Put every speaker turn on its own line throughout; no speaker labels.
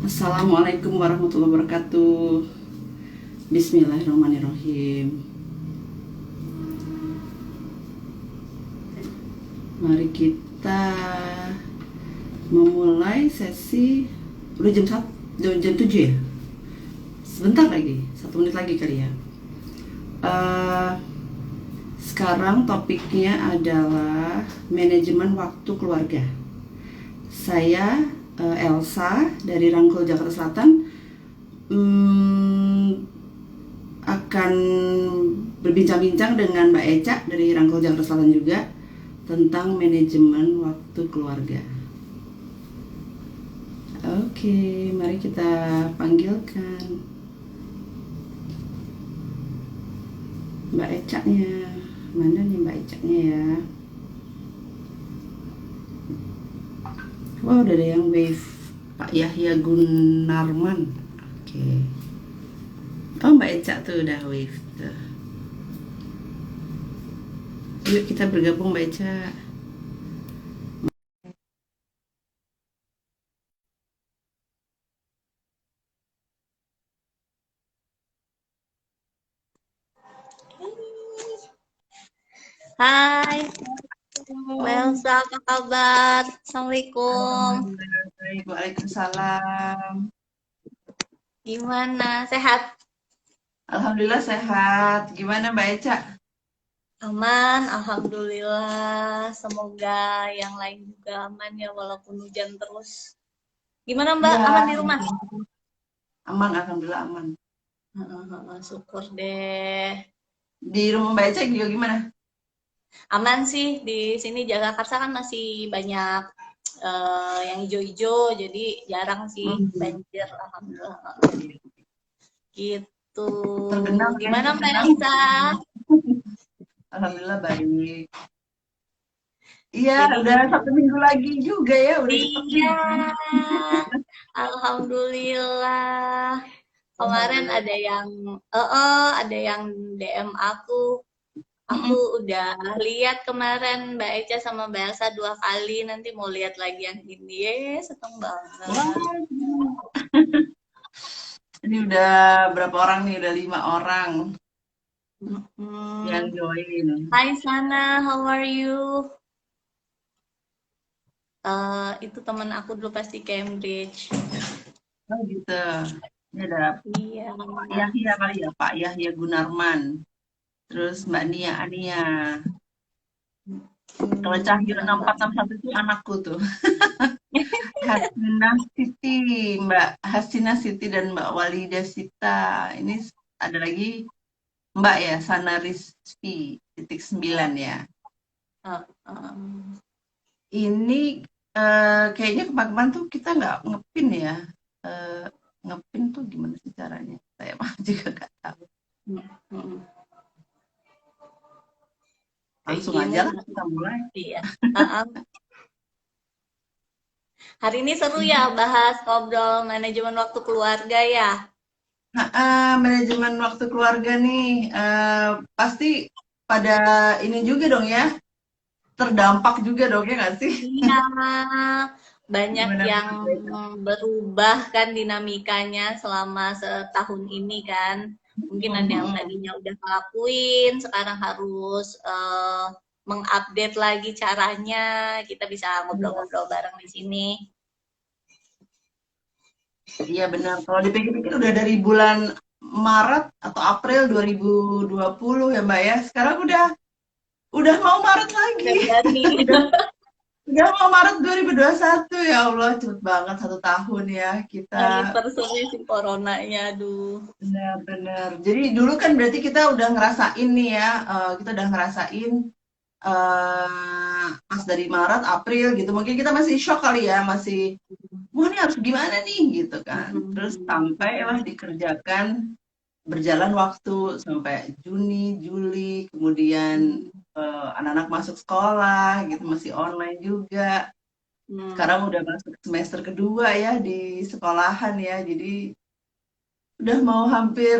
Assalamualaikum warahmatullahi wabarakatuh. Bismillahirrahmanirrahim. Mari kita memulai sesi. Udah jam 7 ya? Sebentar lagi, 1 menit lagi kali ya. Eh, Sekarang topiknya adalah manajemen waktu keluarga. Saya Elsa dari Rangkul, Jakarta Selatan. Hmm, akan berbincang-bincang dengan Mbak Eca dari Rangkul, Jakarta Selatan juga tentang manajemen waktu keluarga. Oke, mari kita panggilkan Mbak Eca-nya. Mana nih Mbak Eca-nya ya? Wah, udah ada yang wave. Pak Yahya Gunarman. Oke. Oh, Mbak Eca tuh udah wave tuh. Yuk kita bergabung Mbak Eca.
Hai, Mbak Elsa, apa kabar? Assalamualaikum.
Alhamdulillah, Waalaikumsalam.
Gimana? Sehat?
Alhamdulillah sehat. Gimana Mbak Eca?
Aman, Alhamdulillah. Semoga yang lain juga aman ya, walaupun hujan terus. Gimana Mbak? Aman
Iya,
di rumah?
aman. Alhamdulillah aman.
Syukur deh.
Di rumah Mbak Eca juga gimana?
Aman sih, di sini Jakarta kan masih banyak yang hijau-hijau, jadi jarang sih
Hmm.
banjir, Alhamdulillah. Gitu.
Tergenang ya,
Gimana Mbak
tergenang.
Elsa?
Alhamdulillah baik. Iya,
Jadi
udah 1 minggu lagi juga ya, udah cepet nih.
iya, alhamdulillah. Kemarin
Alhamdulillah.
ada yang DM aku. Aku
Mm-mm.
udah lihat kemarin Mbak Eca sama Mbak Elsa 2 kali. Nanti mau lihat lagi yang ini. Seneng banget.
Wah, ini udah berapa orang nih? Udah 5 orang yang
Mm-mm.
join.
Hai Sana, how are you? Itu temen aku dulu pasti Cambridge.
Oh gitu. Ini ada
Iya.
Pak Yahya kali ya, Pak Yahya Gunarman. Terus Mbak Nia Ania. Kalau Cahyo
Seneng banget.
6461 itu anakku tuh. Hasina Siti, Mbak Hasina Siti dan Mbak Walida Sita. Ini ada lagi Mbak ya, Sana Rizky, _9 ya.
Uh, um,
Ini kayaknya kemarin tuh kita nggak ngepin ya. Eh, Ngepin tuh gimana sih caranya? Saya mah juga nggak tahu.
mm, mm. Kayak
Langsung aja lah
gimana?
kita mulai.
Iya. Uh-uh. Hari ini seru ya bahas ngobrol manajemen waktu keluarga ya.
Manajemen waktu keluarga nih, pasti pada ini juga dong ya, terdampak juga dong ya nggak sih?
Iya, banyak
Gimana
yang
menurut Mbak?
berubah kan dinamikanya selama setahun ini kan. Mungkin ada yang
Mhm.
tadinya udah ngelakuin, sekarang harus mengupdate lagi caranya. Kita bisa
Iya,
ngobrol-ngobrol bareng di sini.
iya benar. Kalau dipikir-pikir udah dari bulan Maret atau April 2020 ya Mbak ya. Sekarang udah mau Maret
Udah
lagi.
berani.
Udah mau Maret 2021 ya Allah, cepet banget 1 tahun ya kita.
Anniversary si coronanya, aduh.
Benar-benar. Jadi dulu kan berarti kita udah ngerasain nih ya, kita udah ngerasain pas dari Maret, April gitu. Mungkin kita masih shock kali ya, masih wah ini harus gimana nih gitu kan. Terus sampailah dikerjakan berjalan waktu sampai Juni, Juli, kemudian anak-anak masuk sekolah gitu masih online juga.
Hmm.
Sekarang udah masuk semester kedua ya di sekolahan ya. Jadi udah mau hampir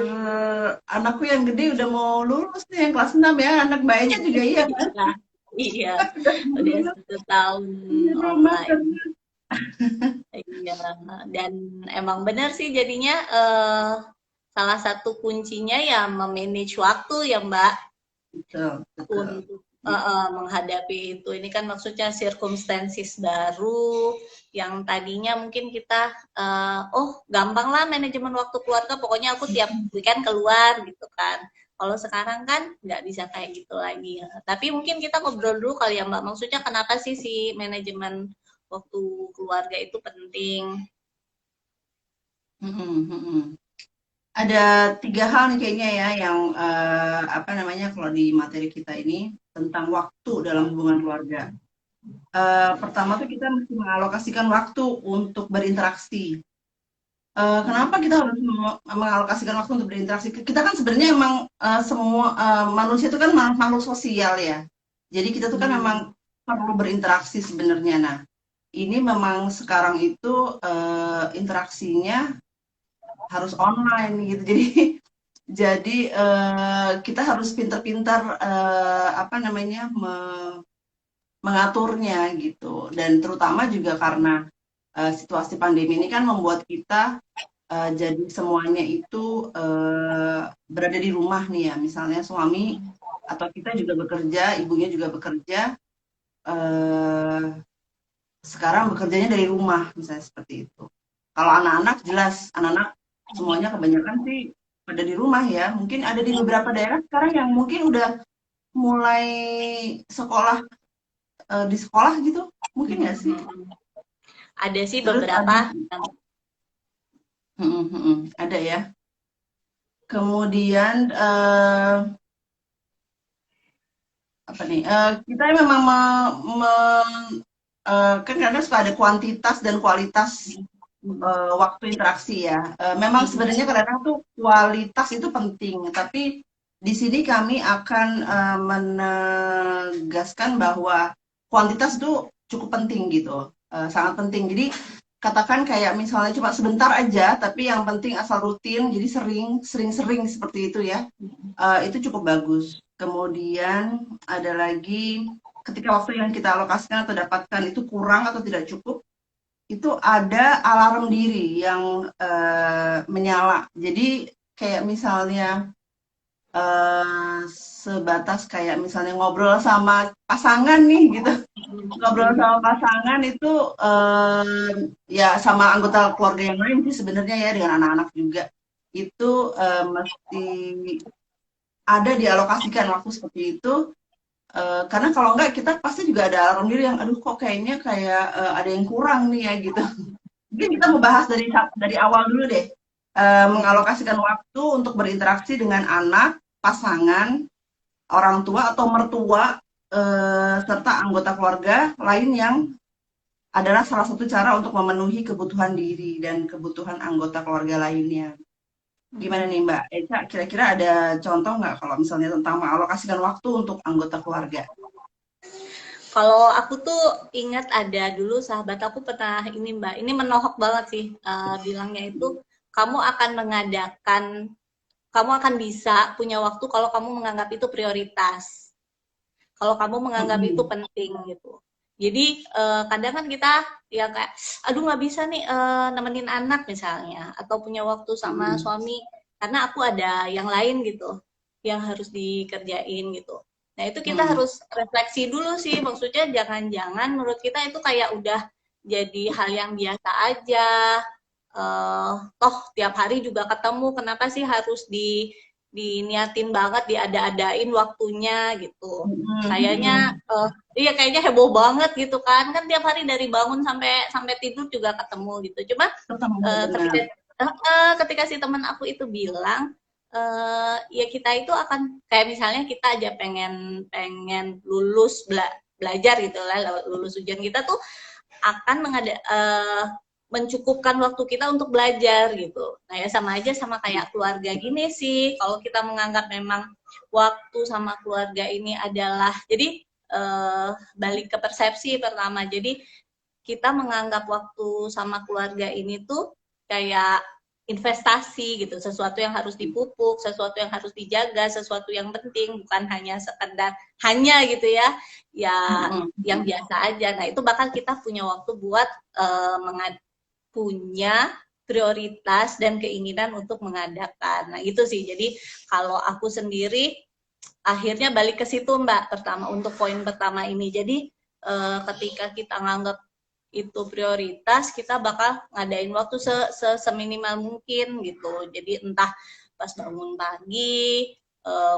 anakku yang gede udah mau lulus nih yang kelas 6 ya. Anak mbaknya juga iya kan?
Nah, iya,
Udah
udah
lulus
1 tahun
di rumah
online.
kan.
Iya, dan emang benar sih jadinya salah satu kuncinya ya memanage waktu ya Mbak
Betul, betul.
untuk menghadapi itu. Ini kan maksudnya circumstances baru yang tadinya mungkin kita oh gampang lah manajemen waktu keluarga, pokoknya aku tiap weekend keluar gitu kan. Kalau sekarang kan nggak bisa kayak gitu lagi. Tapi mungkin kita ngobrol dulu kali ya Mbak. Maksudnya kenapa sih si manajemen waktu keluarga itu penting?
Mm-mm, mm-mm. Ada tiga hal nih kayaknya ya yang apa namanya kalau di materi kita ini tentang waktu dalam hubungan keluarga. Pertama tuh kita mesti mengalokasikan waktu untuk berinteraksi. Kenapa kita harus mengalokasikan waktu untuk berinteraksi? Kita kan sebenarnya emang semua manusia itu kan makhluk sosial ya. Jadi kita tuh kan memang perlu berinteraksi sebenarnya. Nah, ini memang sekarang itu interaksinya harus online gitu. Jadi kita harus pintar-pintar apa namanya mengaturnya gitu. Dan terutama juga karena situasi pandemi ini kan membuat kita jadi semuanya itu berada di rumah nih ya. Misalnya suami atau kita juga bekerja, ibunya juga bekerja. eh, Sekarang bekerjanya dari rumah, misalnya seperti itu. Kalau anak-anak jelas, anak-anak semuanya kebanyakan sih pada di rumah ya. Mungkin ada di beberapa daerah sekarang yang mungkin udah mulai sekolah di sekolah gitu, mungkin nggak sih?
Ada sih
Terus
beberapa
ada,
yang
ada ya. Kemudian apa nih? Kita memang kan kadang suka ada kuantitas dan kualitas waktu interaksi ya. Memang sebenarnya kadang-kadang tuh kualitas itu penting, tapi di sini kami akan menegaskan bahwa kuantitas itu cukup penting gitu, sangat penting. Jadi katakan kayak misalnya cuma sebentar aja, tapi yang penting asal rutin, jadi sering-sering seperti itu ya, itu cukup bagus. Kemudian ada lagi ketika waktu yang kita alokasikan atau dapatkan itu kurang atau tidak cukup, itu ada alarm diri yang menyala. Jadi kayak misalnya sebatas kayak misalnya ngobrol sama pasangan nih gitu. Ngobrol sama pasangan itu ya sama anggota keluarga yang lain sih sebenarnya ya dengan anak-anak juga. Itu mesti ada dialokasikan waktu seperti itu. Karena kalau enggak kita pasti juga ada alarm diri yang aduh kok kayaknya kayak ada yang kurang nih ya gitu. Mungkin kita membahas dari awal dulu deh, mengalokasikan waktu untuk berinteraksi dengan anak, pasangan, orang tua atau mertua, serta anggota keluarga lain yang adalah salah satu cara untuk memenuhi kebutuhan diri dan kebutuhan anggota keluarga lainnya. Gimana nih Mbak Eca, kira-kira ada contoh nggak kalau misalnya tentang mengalokasikan waktu untuk anggota keluarga?
kalau aku tuh ingat ada dulu sahabat aku pernah ini Mbak, ini menohok banget sih bilangnya itu kamu akan mengadakan, kamu akan bisa punya waktu kalau kamu menganggap itu prioritas. Kalau kamu menganggap itu
Mm-mm.
penting gitu. Jadi kadang kan kita ya kayak, aduh nggak bisa nih nemenin anak misalnya, atau punya waktu sama
Mm-mm.
suami karena aku ada yang lain gitu, yang harus dikerjain gitu. Nah itu kita
Mm-mm.
harus refleksi dulu sih, maksudnya jangan-jangan menurut kita itu kayak udah jadi hal yang biasa aja, toh tiap hari juga ketemu, kenapa sih harus diniatin banget, diada-adain waktunya gitu. Kayaknya
Mm-mm.
iya kayaknya heboh banget gitu kan. Kan tiap hari dari bangun sampai sampai tidur juga ketemu gitu. Cuma
Ketemu benar.
ketika ketika si teman aku itu bilang ya kita itu akan kayak misalnya kita aja pengen pengen lulus belajar gitu lah, lulus ujian kita tuh akan mencukupkan waktu kita untuk belajar gitu. Nah ya sama aja sama kayak keluarga gini sih. Kalau kita menganggap memang waktu sama keluarga ini adalah jadi balik ke persepsi pertama. Jadi kita menganggap waktu sama keluarga ini tuh kayak investasi gitu, sesuatu yang harus dipupuk, sesuatu yang harus dijaga, sesuatu yang penting, bukan hanya sekedar hanya gitu ya, ya yang biasa aja. Nah itu bakal kita punya waktu buat punya prioritas dan keinginan untuk mengadakan. Nah itu sih, jadi kalau aku sendiri akhirnya balik ke situ Mbak, pertama untuk poin pertama ini. Jadi ketika kita nganggap itu prioritas, kita bakal ngadain waktu seminimal mungkin gitu. Jadi entah pas bangun pagi,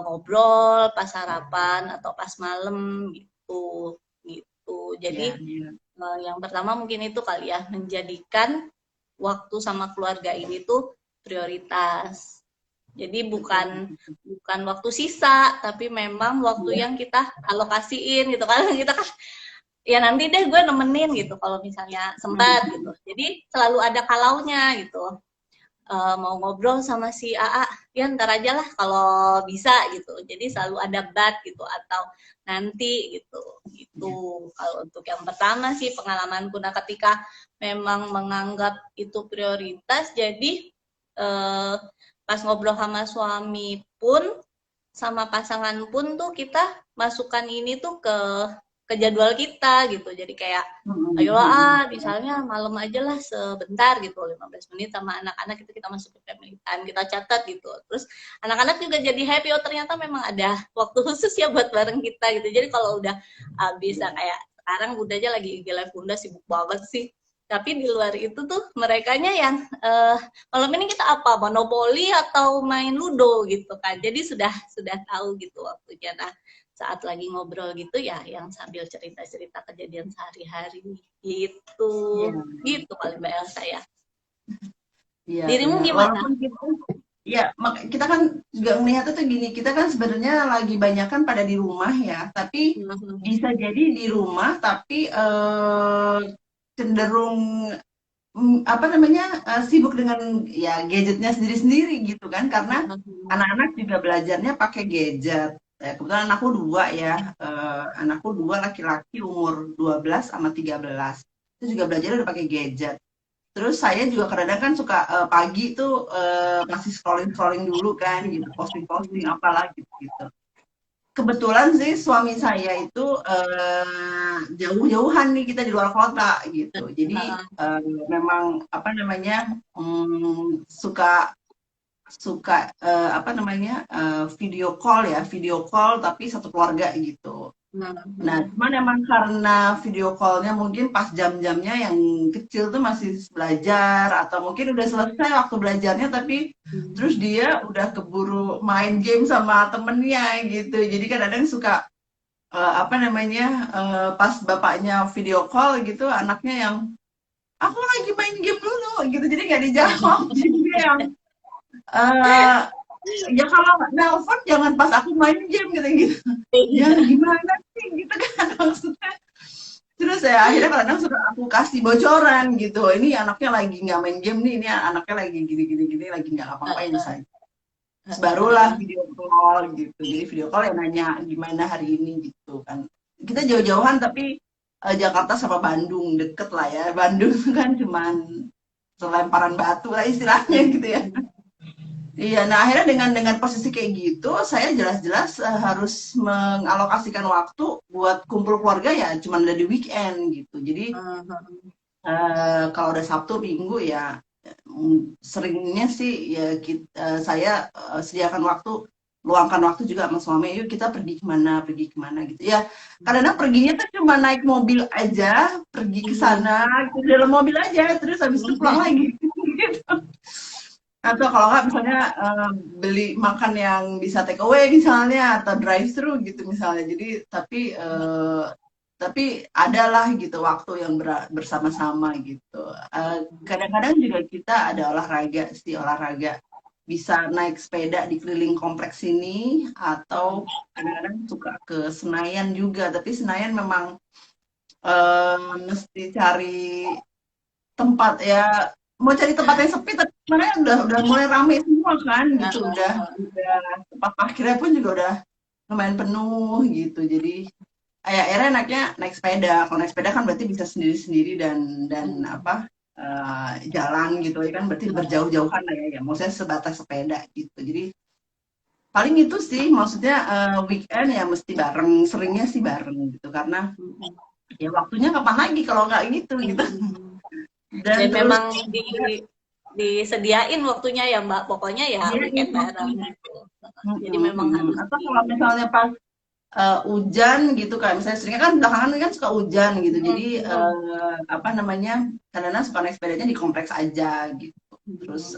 ngobrol, pas sarapan, atau pas malam gitu. Jadi yang pertama mungkin itu kali ya, menjadikan waktu sama keluarga ini tuh prioritas. Jadi bukan waktu sisa, tapi memang waktu yang kita alokasiin gitu kan. Kita kan ya nanti deh gue nemenin gitu kalau misalnya sempat gitu. Jadi selalu ada kalaunya gitu. Mau ngobrol sama si AA, ya ntar aja lah kalau bisa gitu. Jadi selalu ada bat gitu, atau nanti gitu. Itu kalau untuk yang pertama sih pengalamanku. Nah ketika memang menganggap itu prioritas, jadi pas ngobrol sama suami pun, sama pasangan pun tuh kita masukkan ini tuh ke jadwal kita gitu. Jadi kayak ayolah misalnya malam aja lah sebentar gitu, 15 menit sama anak-anak itu kita masuk ke family time, kita catat gitu. Terus anak-anak juga jadi happy, oh ternyata memang ada waktu khusus ya buat bareng kita gitu. Jadi kalau udah bisa kayak sekarang udah aja lagi live Bunda sibuk banget sih. Tapi di luar itu tuh merekanya yang malam ini kita apa, monopoli atau main ludo gitu kan. Jadi sudah tahu gitu waktunya. Nah saat lagi ngobrol gitu ya yang sambil cerita-cerita kejadian sehari-hari gitu. Gitu paling Mbak Elsa ya. Dirimu gimana?
Kita kan juga melihat itu gini, kita kan sebenarnya lagi banyak kan pada di rumah ya, tapi bisa jadi di rumah tapi cenderung sibuk dengan ya gadgetnya sendiri-sendiri gitu kan, karena anak-anak juga belajarnya pakai gadget. Kebetulan anakku dua laki-laki umur 12 sama 13. Itu juga belajar udah pakai gadget. Terus saya juga kadang-kadang kan suka pagi tuh masih scrolling dulu kan gitu, posting apalah gitu. Kebetulan sih suami saya itu jauh-jauhan nih, kita di luar kota gitu. Jadi memang suka video call tapi satu keluarga gitu. Nah, cuman emang karena video call-nya mungkin pas jam-jamnya yang kecil tuh masih belajar, atau mungkin udah selesai waktu belajarnya tapi terus dia udah keburu main game sama temennya gitu. Jadi kadang-kadang suka pas bapaknya video call gitu, anaknya yang aku lagi main game dulu gitu, jadi nggak dijawab. Jadi dia yang ya kalau nelpon jangan pas aku main game gitu. Ya gimana sih gitu kan maksudnya. Terus ya akhirnya kadang suka aku kasih bocoran gitu, ini anaknya lagi nggak main game nih, ini anaknya lagi gini lagi nggak apa-apain misalnya. Terus barulah video call gitu. Jadi video call yang nanya gimana hari ini gitu kan. Kita jauh-jauhan tapi Jakarta sama Bandung deket lah ya. Bandung kan cuman selemparan batu lah istilahnya gitu ya. Iya, nah akhirnya dengan posisi kayak gitu, saya jelas-jelas harus mengalokasikan waktu buat kumpul keluarga ya cuma ada di weekend gitu. Jadi kalau udah Sabtu Minggu ya seringnya sih ya saya sediakan waktu, luangkan waktu juga sama suami, yuk kita pergi kemana gitu ya. Kadang-kadang perginya tuh cuma naik mobil aja, pergi ke sana gitu, dalam mobil aja, terus habis itu pulang lagi gitu. Atau kalau nggak misalnya beli makan yang bisa take away misalnya, atau drive thru gitu misalnya. Jadi tapi adalah gitu waktu yang bersama-sama gitu. Kadang-kadang juga kita ada olahraga bisa naik sepeda di keliling kompleks ini, atau kadang-kadang suka ke Senayan juga. Tapi Senayan memang mesti cari tempat ya. Mau cari tempat yang sepi, tapi sebenarnya udah mulai rame semua kan gitu, udah tempat parkirnya pun juga udah lumayan penuh gitu. Jadi akhirnya enaknya naik sepeda. Kalau naik sepeda kan berarti bisa sendiri-sendiri dan jalan gitu ya kan, berarti berjauh-jauhan lah ya, maksudnya sebatas sepeda gitu. Jadi paling itu sih, maksudnya weekend ya mesti bareng, seringnya sih bareng gitu, karena ya waktunya kapan lagi kalau nggak gitu gitu. Dan
Dan
terus
memang disediain waktunya ya Mbak, pokoknya ya
disediain
weekend bareng
waktunya.
gitu. Jadi memang harus
Atau kalau misalnya pas hujan gitu, kayak misalnya seringnya kan belakangan ini kan suka hujan gitu, jadi apa namanya, kadang-kadang suka naik sepedanya di kompleks aja gitu, terus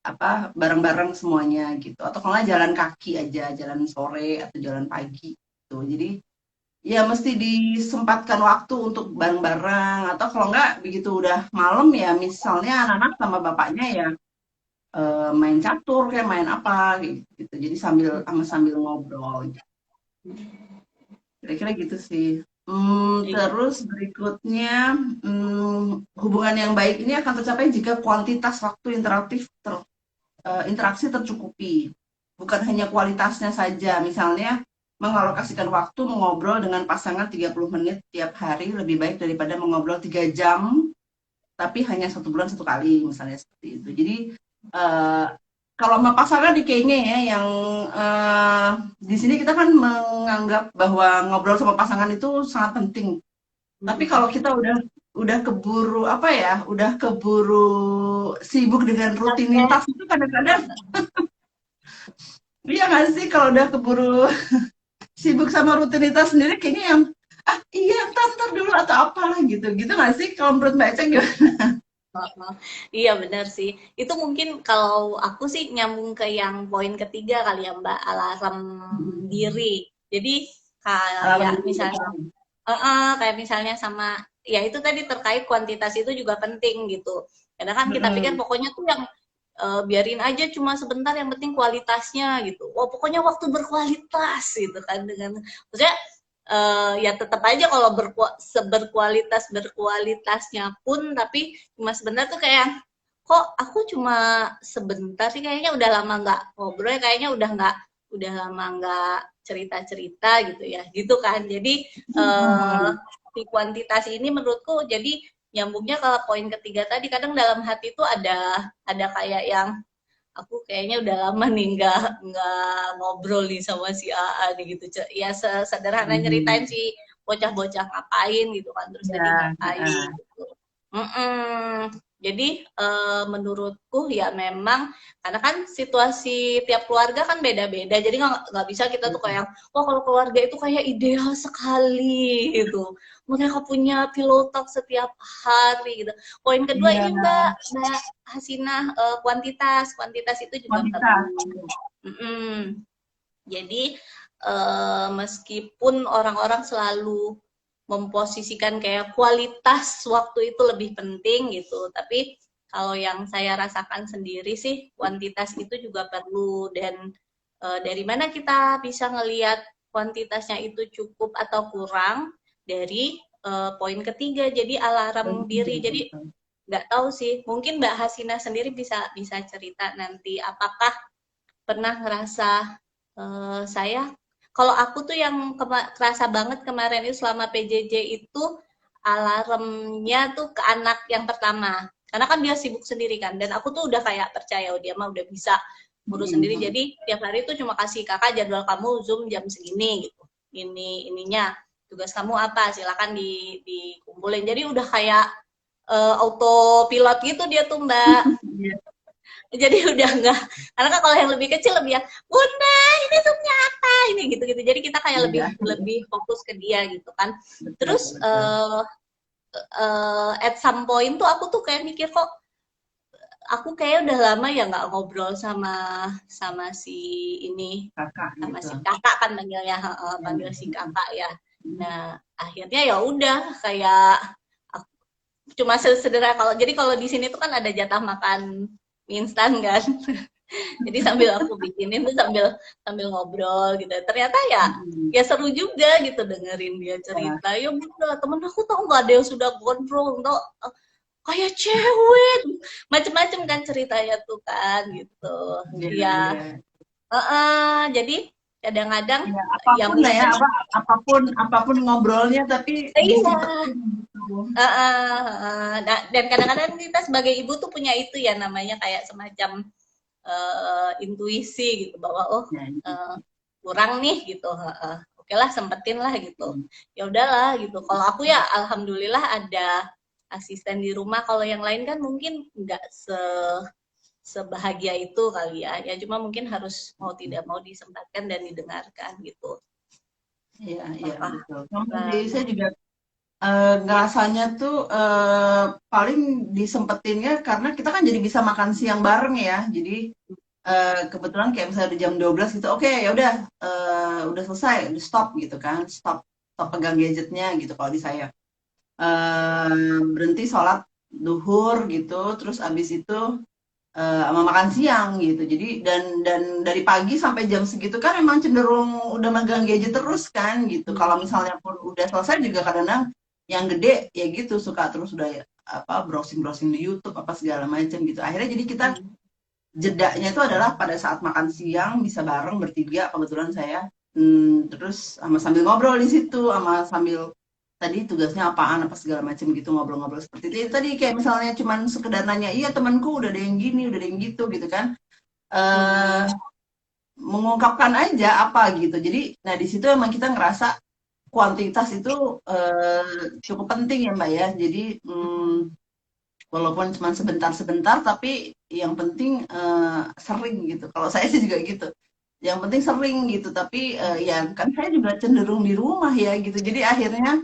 apa, bareng-bareng semuanya gitu, atau kalau nggak jalan kaki aja, jalan sore atau jalan pagi gitu. Jadi ya mesti disempatkan waktu untuk bareng-bareng, atau kalau nggak begitu udah malam ya misalnya anak-anak sama bapaknya ya main catur kayak main apa gitu, jadi sambil ngobrol gitu. Kira-kira gitu sih. Terus berikutnya, hubungan yang baik ini akan tercapai jika kuantitas waktu interaksi tercukupi, bukan hanya kualitasnya saja. Misalnya, mengalokasikan waktu mengobrol dengan pasangan 30 menit tiap hari lebih baik daripada mengobrol 3 jam, tapi hanya 1 bulan 1 kali, misalnya seperti itu. Jadi, eh, kalau sama pasangan di kayaknya ya, yang di sini kita kan menganggap bahwa ngobrol sama pasangan itu sangat penting. Tapi kalau kita udah keburu apa ya, udah keburu sibuk dengan
capek.
rutinitas itu kadang-kadang, iya nggak sih, kalau udah keburu sibuk sama rutinitas sendiri kayaknya yang iya ntar dulu atau apalah gitu gitu nggak sih, kalau menurut Mbak Eceng gimana?
Iya benar sih. Itu mungkin kalau aku sih nyambung ke yang poin ketiga kali ya Mbak, alarm diri. Jadi
Alarm
kayak
diri,
misalnya,
betul.
kayak misalnya sama, ya itu tadi terkait kuantitas itu juga penting gitu. Karena kan kita pikir
Mm-mm.
pokoknya tuh yang biarin aja cuma sebentar, yang penting kualitasnya gitu. Oh pokoknya waktu berkualitas gitu kan, dengan maksudnya ya tetap aja kalau berkualitas berkualitasnya pun, tapi cuma sebentar tuh kayak, kok aku cuma sebentar sih, kayaknya udah lama nggak ngobrol, kayaknya udah lama nggak cerita-cerita gitu ya, gitu kan. Jadi si kuantitas ini menurutku jadi nyambungnya ke poin ketiga tadi, kadang dalam hati tuh ada kayak yang, aku kayaknya udah lama nih nggak ngobrol nih sama si AA nih gitu. Ya sederhana nyeritain
Mm-mm.
si bocah-bocah ngapain gitu kan, terus tadi
Ya,
ngapain gitu. Mm-mm. Jadi menurutku ya memang, karena kan situasi tiap keluarga kan beda-beda, jadi nggak bisa kita tuh kayak, wah kalau keluarga itu kayak ideal sekali gitu, mereka punya pillow talk setiap hari gitu. Poin kedua
iya,
ini Mbak Hasinah, kuantitas kuantitas itu juga
kuantitas.
perlu. Mm-mm. Jadi meskipun orang-orang selalu memposisikan kayak kualitas waktu itu lebih penting gitu, tapi kalau yang saya rasakan sendiri sih kuantitas itu juga perlu. Dan dari mana kita bisa ngelihat kuantitasnya itu cukup atau kurang? Dari poin ketiga, jadi alarm diri. Jadi nggak tahu sih, mungkin Mbak Hasina sendiri bisa bisa cerita nanti, apakah pernah ngerasa saya, kalau aku tuh yang kerasa banget kemarin itu selama PJJ itu, alarmnya tuh ke anak yang pertama, karena kan dia sibuk sendiri kan, dan aku tuh udah kayak percaya, oh dia mah udah bisa ngurus sendiri,
Mm-mm.
jadi tiap hari tuh cuma kasih, kakak jadwal kamu zoom jam segini gitu, ininya tugas kamu apa, silakan dikumpulin, jadi udah kayak autopilot gitu dia tuh Mbak.
Iya,
Jadi udah enggak, karena kan kalau yang lebih kecil lebih ya, bunda ini supnya apa ini gitu-gitu, jadi kita kayak lebih
iya,
lebih fokus ke dia gitu kan.
betul,
Terus
betul.
at some point tuh aku tuh kayak mikir, kok aku kayak udah lama ya nggak ngobrol sama sama si ini,
Kakak
sama
gitu.
si kakak kan panggilnya,
Ya.
panggil si kakak ya. Nah akhirnya ya udah kayak cuma sederhana, kalau jadi kalau di sini tuh kan ada jatah makan mie instan kan. Jadi sambil aku bikinin tuh sambil sambil ngobrol gitu. Ternyata ya
Mm-mm.
ya seru juga gitu dengerin dia
Ya.
cerita. Ya bunda, temen aku tau nggak ada yang sudah gondrong tau, kayak cewek, macem-macem kan ceritanya tuh kan gitu.
Iya,
Ya,
iya.
jadi kadang-kadang
Ya,
ya
apapun lah ya,
mungkin
apapun apapun ngobrolnya, tapi
iya,
disempetin.
Nah, dan kadang-kadang kita sebagai ibu tuh punya itu ya namanya kayak semacam intuisi gitu bahwa oh
Ya,
kurang nih gitu. Oke lah sempetin lah gitu. Ya udahlah gitu. Kalau aku ya alhamdulillah ada asisten di rumah. Kalau yang lain kan mungkin nggak sebahagia itu kali ya. Ya cuma mungkin harus mau tidak mau disempatkan dan didengarkan gitu.
iya, iya,
Apakah
betul. Sama sih,
banget.
saya juga ngerasanya tuh paling disempetinnya karena kita kan jadi bisa makan siang bareng ya. Jadi kebetulan kayak misalnya di jam 12 gitu, oke ya udah selesai, udah stop gitu kan, stop stop pegang gadgetnya gitu kalau di saya. Berhenti sholat duhur gitu, terus abis itu sama makan siang gitu. Jadi dan dari pagi sampai jam segitu kan emang cenderung udah megang gadget terus kan gitu. Kalau misalnya pun udah selesai juga kadang-kadang yang gede ya gitu suka terus udah ya, apa browsing-browsing di YouTube apa segala macam gitu. Akhirnya jadi kita jedanya itu adalah pada saat makan siang bisa bareng bertiga kebetulan saya. Terus sama sambil ngobrol di situ sama sambil tadi tugasnya apaan apa segala macam gitu ngobrol-ngobrol seperti itu. Tadi kayak misalnya cuman sekedar nanya, iya temanku udah ada yang gini, udah ada yang gitu gitu kan. eh Mengungkapkan aja apa gitu. Jadi, nah di situ emang kita ngerasa kuantitas itu cukup penting ya Mbak ya. Jadi walaupun cuma sebentar-sebentar, tapi yang penting sering gitu. Kalau saya sih juga gitu. Yang penting sering gitu. Tapi ya kan saya juga cenderung di rumah ya gitu. Jadi akhirnya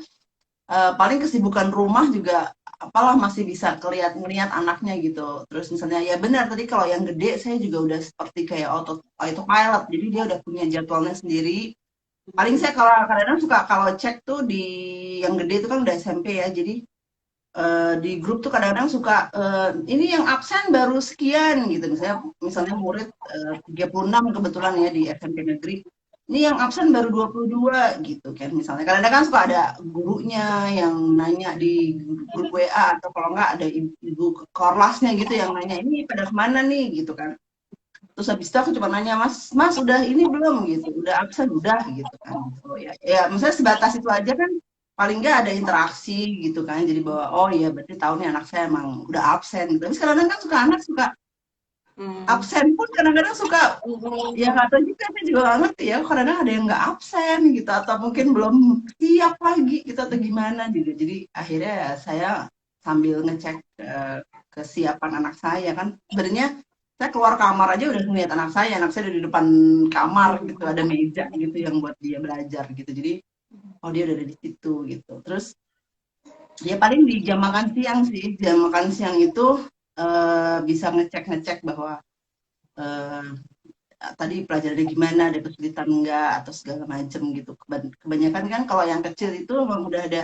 paling kesibukan rumah juga apalah masih bisa ngelihat anaknya gitu. Terus misalnya ya benar tadi kalau yang gede saya juga udah seperti kayak autopilot. Jadi dia udah punya jadwalnya sendiri. Paling saya kalau kadang-kadang suka kalau cek tuh di yang gede itu kan udah SMP ya. Jadi di grup tuh kadang-kadang suka ini yang absen baru sekian gitu. Misalnya murid 36 kebetulan ya di SMP negeri. Ini yang absen baru 22 gitu kan misalnya. Kadang-kadang kan suka ada gurunya yang nanya di grup WA atau kalau enggak ada ibu korlasnya gitu yang nanya ini pada kemana nih gitu kan. Terus habis itu aku cuma nanya, Mas udah ini belum gitu, udah absen udah gitu kan. Oh ya, ya maksudnya sebatas itu aja kan paling nggak ada interaksi gitu kan. Jadi bahwa oh iya berarti tahu nih anak saya emang udah absen gitu. Tapi kadang-kadang kan suka anak suka absen pun kadang-kadang suka ya nggak tahu juga saya juga nggak ngerti ya kadang-kadang ada yang nggak absen gitu atau mungkin belum siap lagi gitu atau gimana gitu. Jadi akhirnya ya saya sambil ngecek kesiapan anak saya kan sebenarnya saya keluar kamar aja udah ngeliat anak saya udah di depan kamar gitu ada meja gitu yang buat dia belajar gitu jadi oh dia udah ada di situ gitu terus ya paling di jam makan siang sih jam makan siang itu bisa ngecek bahwa eh, tadi pelajarannya gimana ada kesulitan enggak atau segala macam gitu kebanyakan kan kalau yang kecil itu memang udah ada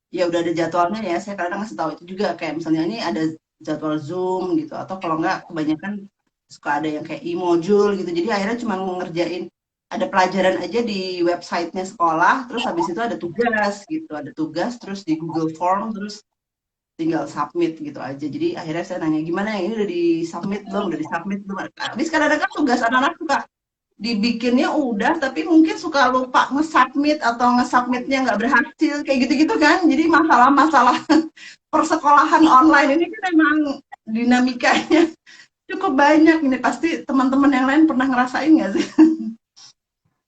ya udah ada jadwalnya ya saya kadang ngasih tahu itu juga kayak misalnya ini ada jadwal Zoom gitu atau kalau enggak kebanyakan suka ada yang kayak e-module gitu jadi akhirnya cuma ngerjain ada pelajaran aja di websitenya sekolah terus habis itu ada tugas gitu ada tugas terus di Google Form terus tinggal submit gitu aja jadi akhirnya saya nanya gimana yang ini udah di submit belum habis kadang-kadang tugas anak-anak suka dibikinnya udah tapi mungkin suka lupa nge-submit atau nge-submitnya nggak berhasil kayak gitu-gitu kan jadi masalah-masalah persekolahan online ini kan emang dinamikanya cukup banyak ini pasti teman-teman yang lain pernah ngerasain nggak sih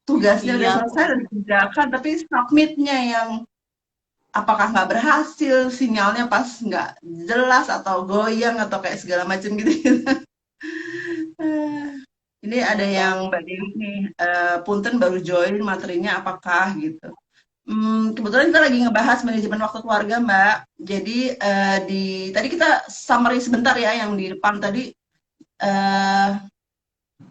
tugasnya udah
Iya,
selesai udah dikerjakan tapi submitnya yang apakah nggak berhasil sinyalnya pas nggak jelas atau goyang atau kayak segala macam gitu. Ini ada
bener
yang
banget.
Mbak Dewi nih, punten baru join materinya apakah gitu. Kebetulan kita lagi ngebahas manajemen waktu keluarga Mbak. Jadi tadi kita summary sebentar ya yang di depan tadi eh,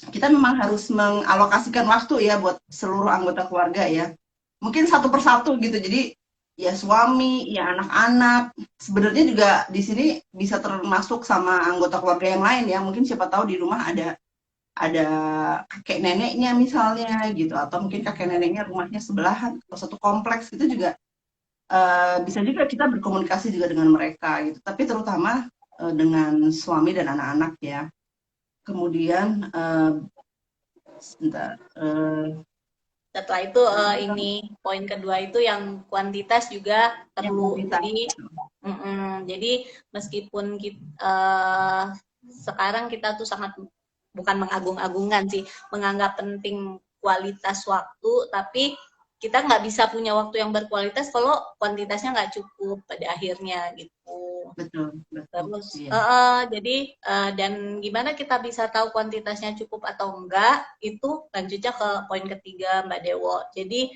kita memang harus mengalokasikan waktu ya buat seluruh anggota keluarga ya. Mungkin satu persatu gitu. Jadi ya suami, ya anak-anak. Sebenarnya juga di sini bisa termasuk sama anggota keluarga yang lain ya. Mungkin siapa tahu di rumah ada kakek neneknya misalnya gitu atau mungkin kakek neneknya rumahnya sebelahan atau satu kompleks itu juga bisa juga kita berkomunikasi juga dengan mereka gitu tapi terutama dengan suami dan anak-anak ya kemudian sebentar
Setelah itu ini poin kedua itu yang kuantitas juga
yang
perlu.
kita
Jadi meskipun sekarang kita tuh sangat bukan mengagung-agungkan sih, menganggap penting kualitas waktu, tapi kita nggak bisa punya waktu yang berkualitas kalau kuantitasnya nggak cukup pada akhirnya gitu.
betul betul
Terus,
iya.
jadi dan gimana kita bisa tahu kuantitasnya cukup atau enggak, itu lanjutnya ke poin ketiga Mbak Dewo. Jadi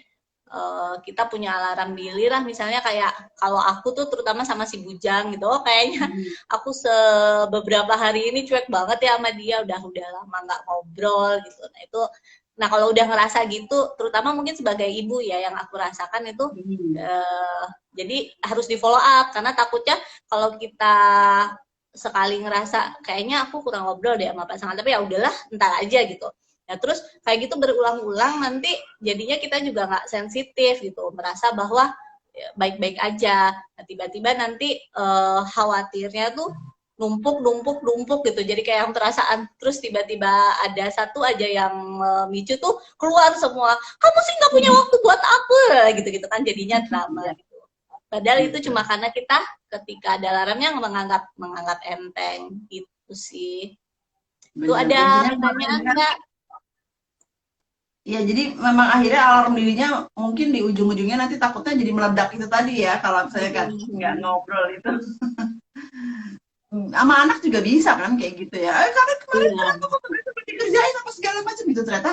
kita punya alarm diri lah, misalnya kayak kalau aku tuh terutama sama si Bujang gitu, oh kayaknya aku beberapa hari ini cuek banget ya sama dia, udah lama nggak ngobrol gitu. Nah kalau udah ngerasa gitu, terutama mungkin sebagai ibu ya yang aku rasakan itu, jadi harus di follow up karena takutnya kalau kita sekali ngerasa kayaknya aku kurang ngobrol deh sama pasangan, tapi ya udahlah ntar aja gitu. Nah terus kayak gitu berulang-ulang, nanti jadinya kita juga nggak sensitif gitu, merasa bahwa baik-baik aja. Nah, tiba-tiba nanti khawatirnya tuh numpuk gitu, jadi kayak yang perasaan, terus tiba-tiba ada satu aja yang micu tuh keluar semua, kamu sih nggak punya waktu buat apa gitu kan, jadinya drama gitu. Padahal itu cuma karena kita ketika ada alarmnya menganggap enteng gitu sih. Itu
Benar.
ada
Jadinya
pertanyaan
makanya
nggak?
ya, jadi memang akhirnya alarm dirinya mungkin di ujung-ujungnya nanti takutnya jadi meledak itu tadi ya, kalau misalnya kan nggak ngobrol itu. Sama anak juga bisa kan kayak gitu ya. Karena kemarin
Iya.
kenapa kok kemarin dikerjain apa segala macam gitu, ternyata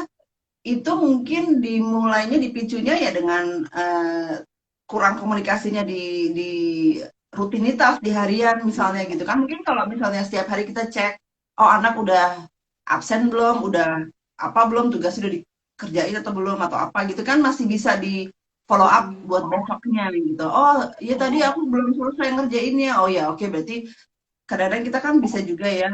itu mungkin dimulainya dipicunya ya dengan kurang komunikasinya di rutinitas di harian misalnya gitu kan. Mungkin kalau misalnya setiap hari kita cek, oh anak udah absen belum, udah apa belum, tugas sudah dikerjain atau belum atau apa gitu kan, masih bisa di follow up buat besoknya gitu. Oh iya tadi aku belum selesai ngerjainnya. Oh ya oke, berarti kadang-kadang kita kan bisa juga ya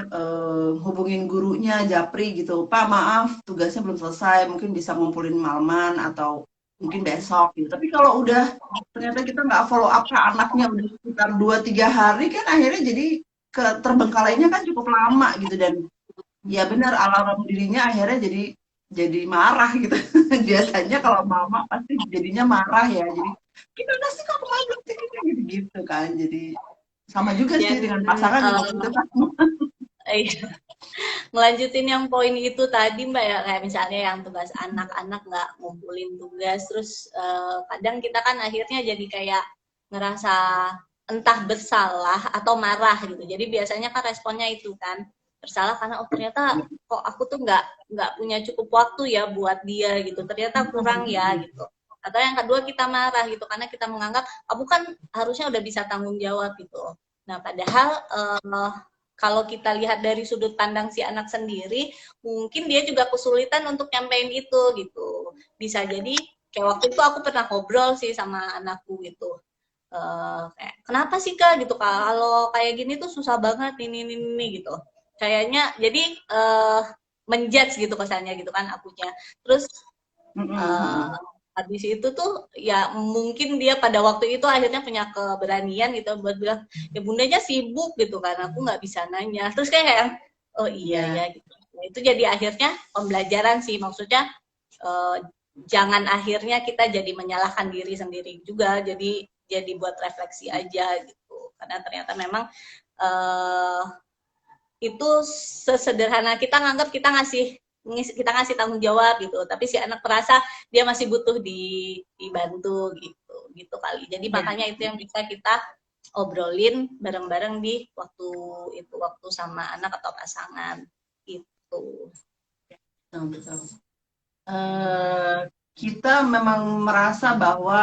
hubungin gurunya, japri gitu, Pak maaf tugasnya belum selesai, mungkin bisa ngumpulin malaman atau mungkin besok gitu. Tapi kalau udah ternyata kita nggak follow up ke anaknya udah sekitar 2-3 hari kan, akhirnya jadi terbengkalainya kan cukup lama gitu. Dan ya benar, alarm dirinya akhirnya jadi marah gitu. Biasanya kalau mama pasti jadinya marah ya, jadi gimana sih kok kemarin belum gitu gitu kan. Jadi sama juga sih
Dan
dengan pasangan juga gitu kan.
ngelanjutin yang poin itu tadi Mbak ya, kayak misalnya yang tugas anak-anak nggak ngumpulin tugas, terus kadang kita kan akhirnya jadi kayak ngerasa entah bersalah atau marah gitu. Jadi biasanya kan responnya itu kan bersalah karena oh ternyata kok aku tuh nggak punya cukup waktu ya buat dia gitu. Ternyata kurang ya gitu. Atau yang kedua kita marah gitu karena kita menganggap kamu kan harusnya udah bisa tanggung jawab gitu. Nah, padahal kalau kita lihat dari sudut pandang si anak sendiri, mungkin dia juga kesulitan untuk nyampein itu gitu. Bisa jadi kayak waktu itu aku pernah ngobrol sih sama anakku gitu. Kayak kenapa sih Kak gitu, kalau kayak gini tuh susah banget ini gitu. Kayaknya jadi menjudge gitu kesannya gitu kan akunya. Terus habis itu tuh ya mungkin dia pada waktu itu akhirnya punya keberanian gitu buat bilang ya bundanya sibuk gitu kan, aku nggak bisa nanya. Terus kayak oh iya ya gitu. Nah, itu jadi akhirnya pembelajaran sih, maksudnya eh, jangan akhirnya kita jadi menyalahkan diri sendiri juga, jadi buat refleksi aja gitu, karena ternyata memang eh, itu sesederhana kita nganggap kita ngasih tanggung jawab gitu, tapi si anak merasa dia masih butuh dibantu gitu kali. Jadi makanya itu yang bisa kita obrolin bareng-bareng di waktu sama anak atau pasangan gitu.
Betul. Kita memang merasa bahwa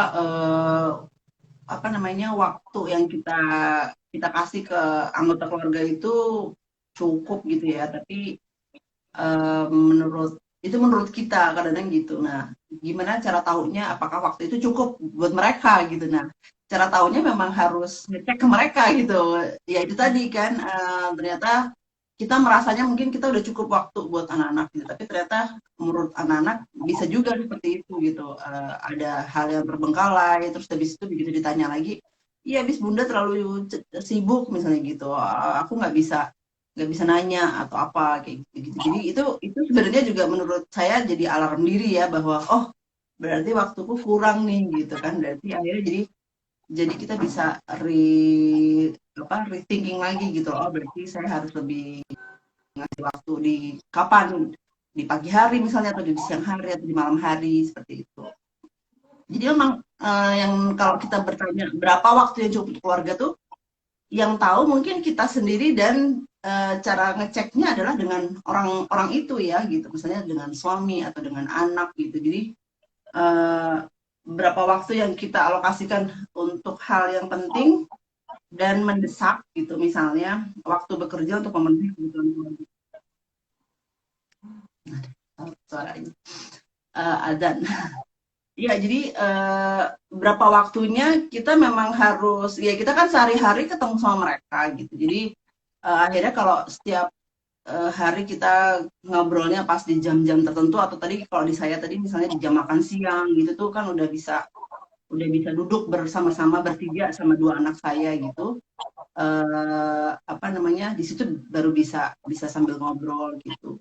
apa namanya, waktu yang kita kasih ke anggota keluarga itu cukup gitu ya, tapi menurut kita kadang-kadang gitu. Nah, gimana cara tahunya apakah waktu itu cukup buat mereka gitu. Nah, cara tahunya memang harus ngecek ke mereka gitu. Ya itu tadi kan, ternyata kita merasanya mungkin kita udah cukup waktu buat anak-anak gitu, tapi ternyata menurut anak-anak bisa juga seperti itu gitu. Ada hal yang terbengkalai, terus habis itu begitu ditanya lagi, iya habis bunda terlalu sibuk misalnya gitu, aku nggak bisa nanya atau apa kayak gitu. Jadi itu sebenarnya juga menurut saya jadi alarm diri ya, bahwa oh berarti waktuku kurang nih gitu kan. Berarti akhirnya jadi kita bisa rethinking lagi gitu. Oh, berarti saya harus lebih ngasih waktu di kapan, di pagi hari misalnya, atau di siang hari atau di malam hari, seperti itu. Jadi memang yang kalau kita bertanya berapa waktu yang cukup untuk keluarga tuh, yang tahu mungkin kita sendiri, dan cara ngeceknya adalah dengan orang-orang itu ya gitu, misalnya dengan suami atau dengan anak gitu. Jadi eh, berapa waktu yang kita alokasikan untuk hal yang penting dan mendesak gitu, misalnya waktu bekerja untuk memenuhi kebutuhan keluarga. Suaranya adzan. Iya, jadi berapa waktunya kita memang harus, ya kita kan sehari-hari ketemu sama mereka gitu. Jadi akhirnya kalau setiap hari kita ngobrolnya pas di jam-jam tertentu, atau tadi kalau di saya tadi misalnya di jam makan siang gitu tuh kan udah bisa duduk bersama-sama bertiga sama dua anak saya gitu. Apa namanya, di situ baru bisa bisa sambil ngobrol gitu.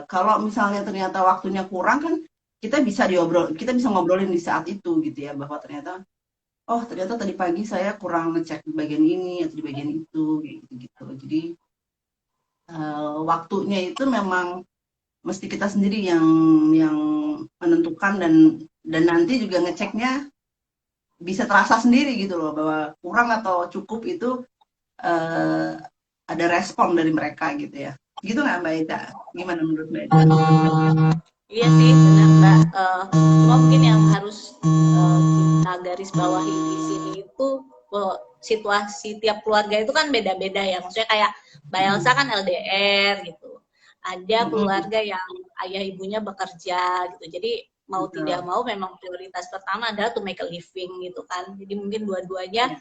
Kalau misalnya ternyata waktunya kurang kan, kita bisa ngobrolin di saat itu gitu ya, bahwa ternyata tadi pagi saya kurang ngecek di bagian ini atau di bagian itu gitu gitu. Jadi waktunya itu memang mesti kita sendiri yang menentukan, dan nanti juga ngeceknya bisa terasa sendiri gitu loh, bahwa kurang atau cukup itu eh, ada respon dari mereka gitu ya. Gitu nggak Mbak Ida? Gimana menurut Mbak Ida?
Iya sih, benar Mbak. Cuma mungkin yang harus kita garis bawahi di sini itu situasi tiap keluarga itu kan beda-beda ya. Maksudnya kayak Mbak Elsa kan LDR gitu. Ada keluarga yang ayah ibunya bekerja gitu. Jadi mau tidak mau memang prioritas pertama adalah to make a living gitu kan. Jadi mungkin dua-duanya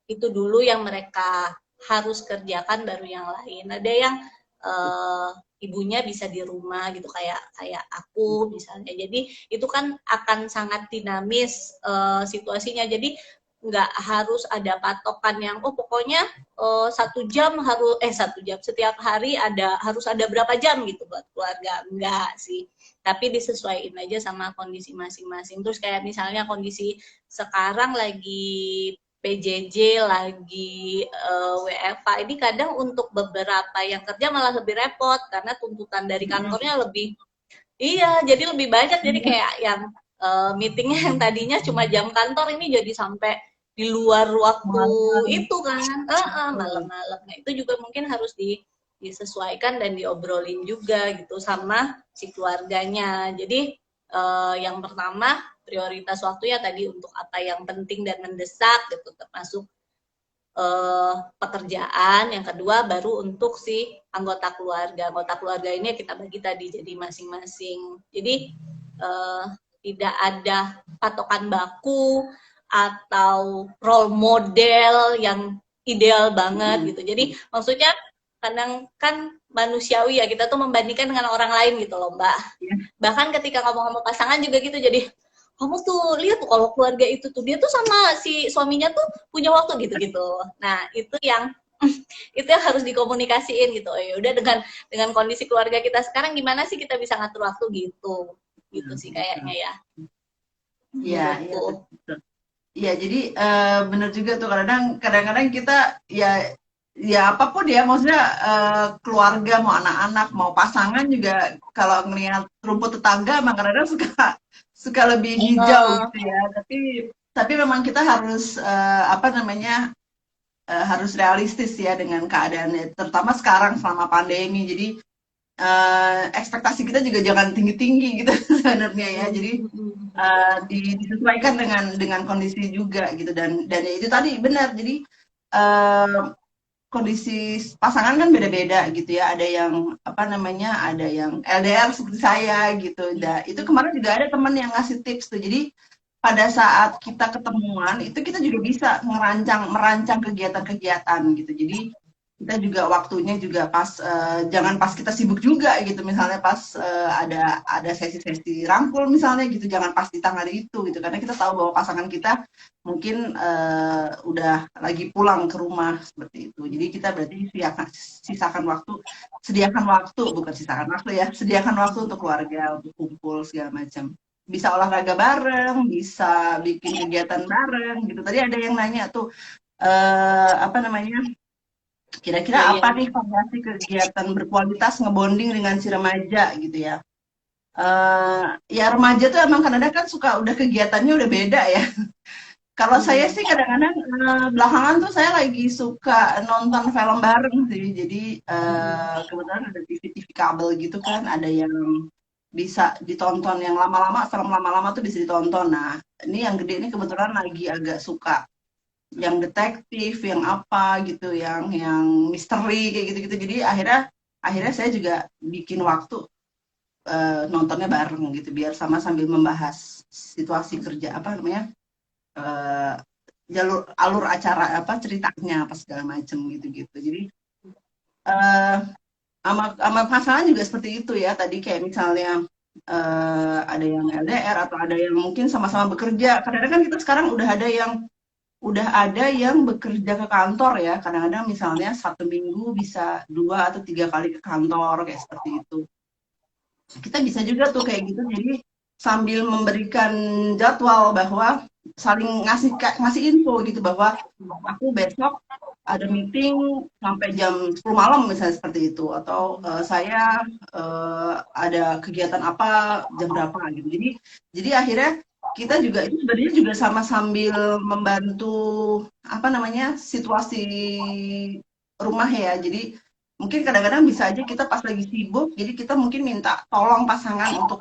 itu dulu yang mereka harus kerjakan, baru yang lain. Ada yang ibunya bisa di rumah gitu, kayak aku misalnya. Jadi itu kan akan sangat dinamis situasinya. Jadi nggak harus ada patokan yang pokoknya 1 jam harus 1 jam setiap hari harus ada berapa jam gitu buat keluarga. Enggak sih, tapi disesuaikan aja sama kondisi masing-masing. Terus kayak misalnya kondisi sekarang lagi PJJ, lagi WFA, ini kadang untuk beberapa yang kerja malah lebih repot karena tuntutan dari kantornya lebih, iya, jadi lebih banyak. Jadi kayak yang meetingnya yang tadinya cuma jam kantor ini jadi sampai di luar waktu itu kan, malam-malam. Nah itu juga mungkin harus disesuaikan dan diobrolin juga gitu sama si keluarganya. Jadi yang pertama prioritas waktu ya tadi untuk apa yang penting dan mendesak gitu, termasuk pekerjaan. Yang kedua baru untuk si anggota keluarga ini kita bagi tadi jadi masing-masing. Jadi tidak ada patokan baku atau role model yang ideal banget gitu. Jadi maksudnya kadang kan manusiawi ya, kita tuh membandingkan dengan orang lain gitu loh Mbak. Bahkan ketika ngomong sama pasangan juga gitu, jadi kamu tuh lihat tuh kalau keluarga itu tuh dia tuh sama si suaminya tuh punya waktu gitu-gitu. Nah itu yang harus dikomunikasiin gitu. Ya udah, dengan kondisi keluarga kita sekarang gimana sih kita bisa ngatur waktu gitu sih kayaknya ya.
Iya, iya betul. Iya, jadi benar juga tuh, kadang-kadang kita ya apapun ya, maksudnya keluarga, mau anak-anak, mau pasangan juga, kalau ngelihat rumput tetangga emang kadang-kadang suka lebih hijau gitu ya. Tapi memang kita harus apa namanya, harus realistis ya dengan keadaannya, terutama sekarang selama pandemi. Jadi ekspektasi kita juga jangan tinggi-tinggi gitu sebenarnya ya. Jadi disesuaikan dengan kondisi juga gitu, dan ya itu tadi benar. Jadi kondisi pasangan kan beda-beda gitu ya. Ada yang apa namanya, ada yang LDR seperti saya gitu. Itu kemarin juga ada teman yang ngasih tips tuh. Jadi pada saat kita ketemuan itu kita juga bisa merancang kegiatan-kegiatan gitu. Jadi kita juga waktunya juga pas, jangan pas kita sibuk juga gitu, misalnya pas ada sesi-sesi rangkul misalnya gitu, jangan pas di tanggal itu gitu, karena kita tahu bahwa pasangan kita mungkin udah lagi pulang ke rumah seperti itu. Jadi kita berarti sediakan waktu, bukan sisakan waktu ya, sediakan waktu untuk keluarga, untuk kumpul segala macam. bisa olahraga bareng, bisa bikin kegiatan bareng gitu. Tadi ada yang nanya tuh apa namanya? Kira-kira
Iya, iya.
apa nih variasi kegiatan berkualitas ngebonding dengan si remaja gitu ya? Ya remaja tuh emang kadang-kadang kan suka udah kegiatannya udah beda ya. Kalau saya
Mhm.
sih kadang-kadang belakangan tuh saya lagi suka nonton film bareng sih. Jadi
Mhm.
kebetulan ada TV-TV kabel gitu kan, ada yang bisa ditonton yang lama-lama, film lama-lama tuh bisa ditonton. Nah, ini yang gede ini kebetulan lagi agak suka yang detektif, yang apa gitu, yang misteri kayak gitu-gitu. Jadi akhirnya akhirnya saya juga bikin waktu nontonnya bareng gitu biar sama sambil membahas situasi kerja apa namanya eh, jalur alur acara apa ceritanya apa segala macam gitu-gitu. Jadi eh sama pasangan juga seperti itu ya. Tadi kayak misalnya ada yang LDR atau ada yang mungkin sama-sama bekerja. Kadang-kadang kan kita sekarang udah ada yang bekerja ke kantor ya. Kadang-kadang misalnya 1 minggu bisa 2 atau 3 kali ke kantor kayak seperti itu. Kita bisa juga tuh kayak gitu. Jadi sambil memberikan jadwal bahwa saling ngasih info gitu bahwa aku besok ada meeting sampai jam 10 malam misalnya seperti itu atau saya ada kegiatan apa jam berapa gitu. Jadi akhirnya kita juga itu sebenarnya juga sama sambil membantu apa namanya situasi rumah ya. Jadi mungkin kadang-kadang bisa aja kita pas lagi sibuk, jadi kita mungkin minta tolong pasangan untuk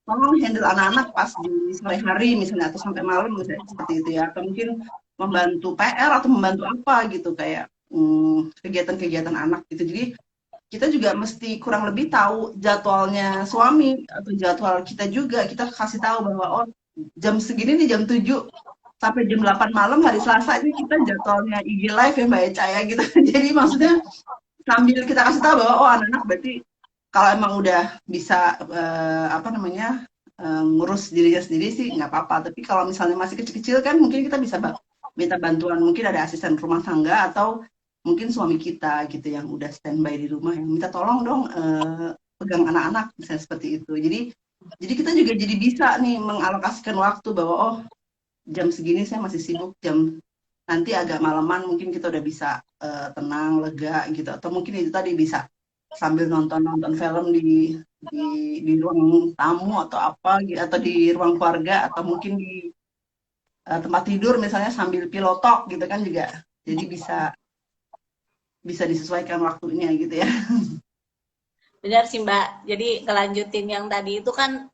tolong handle anak-anak pas di sore hari misalnya atau sampai malam misalnya seperti itu ya. Atau mungkin membantu PR atau membantu apa gitu kayak kegiatan-kegiatan anak gitu. Jadi kita juga mesti kurang lebih tahu jadwalnya suami atau jadwal kita juga. Kita kasih tahu bahwa oh jam segini nih jam 7 sampai jam 8 malam hari Selasa ini kita jadwalnya IG live ya Mbak Eca ya gitu. Jadi maksudnya sambil kita kasih tahu bahwa oh anak-anak berarti kalau emang udah bisa apa namanya ngurus dirinya sendiri sih nggak apa-apa. Tapi kalau misalnya masih kecil-kecil kan mungkin kita bisa minta bantuan. Mungkin ada asisten rumah tangga atau mungkin suami kita gitu yang udah standby di rumah yang minta tolong dong pegang anak-anak misalnya seperti itu. Jadi kita juga jadi bisa nih mengalokasikan waktu bahwa oh jam segini saya masih sibuk, jam nanti agak malaman mungkin kita udah bisa tenang, lega gitu. Atau mungkin itu tadi bisa sambil nonton-nonton film di di ruang tamu atau apa gitu, atau di ruang keluarga atau mungkin di tempat tidur misalnya sambil pilotok gitu kan juga. Jadi bisa bisa disesuaikan waktunya gitu ya.
Benar sih Mbak. Jadi ngelanjutin yang tadi itu kan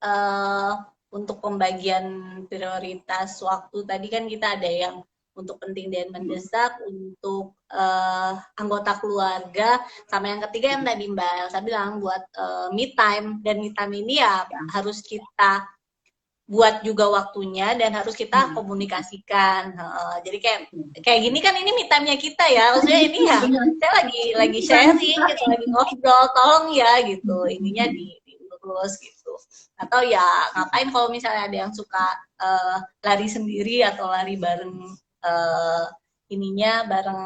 untuk pembagian prioritas waktu tadi kan kita ada yang untuk penting dan mendesak, untuk anggota keluarga, sama yang ketiga yang tadi Mbak Elsa bilang buat me time. Dan me time ini ya harus kita buat juga waktunya dan harus kita komunikasikan. Jadi kayak kayak gini kan ini me time-nya kita ya. Maksudnya ini ya saya lagi sharing gitu, lagi ngobrol, tolong ya gitu. Ininya diurus gitu. Atau ya ngapain kalau misalnya ada yang suka lari sendiri atau lari bareng uh, ininya bareng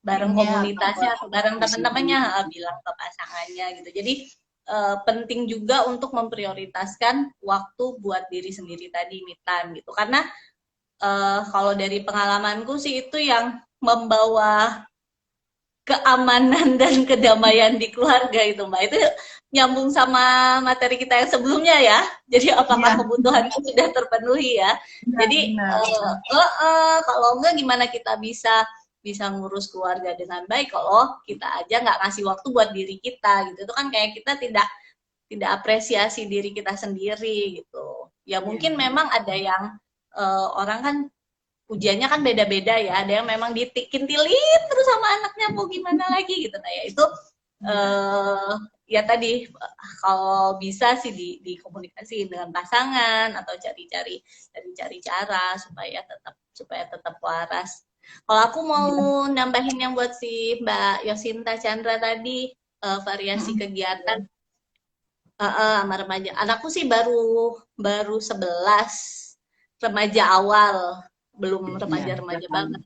bareng
Timnya atau
komunitasnya atau bareng teman-temannya
gitu.
bilang ke pasangannya gitu. Jadi penting juga untuk memprioritaskan waktu buat diri sendiri tadi me time gitu karena kalau dari pengalamanku sih itu yang membawa keamanan dan kedamaian di keluarga itu Mbak itu nyambung sama materi kita yang sebelumnya ya jadi apakah
Iya,
kebutuhan itu sudah terpenuhi ya
benar,
jadi
benar.
kalau enggak gimana kita bisa bisa ngurus keluarga dengan baik kalau kita aja nggak ngasih waktu buat diri kita gitu itu kan kayak kita tidak apresiasi diri kita sendiri gitu. Ya
Iya,
mungkin memang ada yang orang kan ujiannya kan beda-beda ya. Ada yang memang dikintilin terus sama anaknya mau gimana lagi gitu. Nah ya itu
iya.
ya tadi kalau bisa sih dikomunikasi dengan pasangan atau cari-cari cara supaya tetap waras. Kalau aku mau
Iya.
nambahin yang buat si Mbak Yosinta Chandra tadi variasi kegiatan sama remaja. Anakku sih baru baru 11 remaja awal, belum
Iya,
remaja-remaja
silakan.
banget.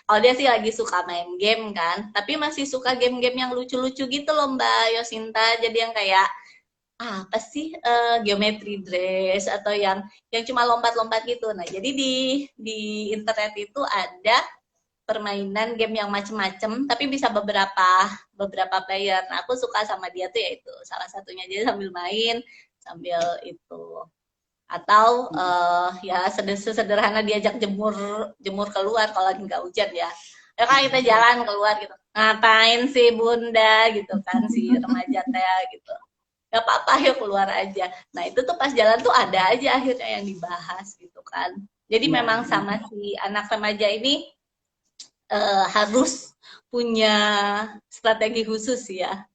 Kalau dia sih lagi suka main game kan, tapi masih suka game-game yang lucu-lucu gitu loh Mbak Yosinta. Jadi yang kayak apa sih geometry dress atau yang cuma lompat-lompat gitu. Nah, jadi di internet itu ada permainan game yang macem-macem tapi bisa beberapa player. Nah, aku suka sama dia tuh yaitu salah satunya, jadi sambil main sambil itu, atau ya sederhana diajak jemur jemur keluar kalau lagi nggak hujan ya. Ya kan kita jalan keluar gitu, ngapain sih bunda gitu kan, si remaja teh gitu, gak apa-apa yuk keluar aja. Nah itu tuh pas jalan tuh ada aja akhirnya yang dibahas gitu kan. Jadi
Ya,
memang sama si anak remaja ini harus punya strategi khusus ya.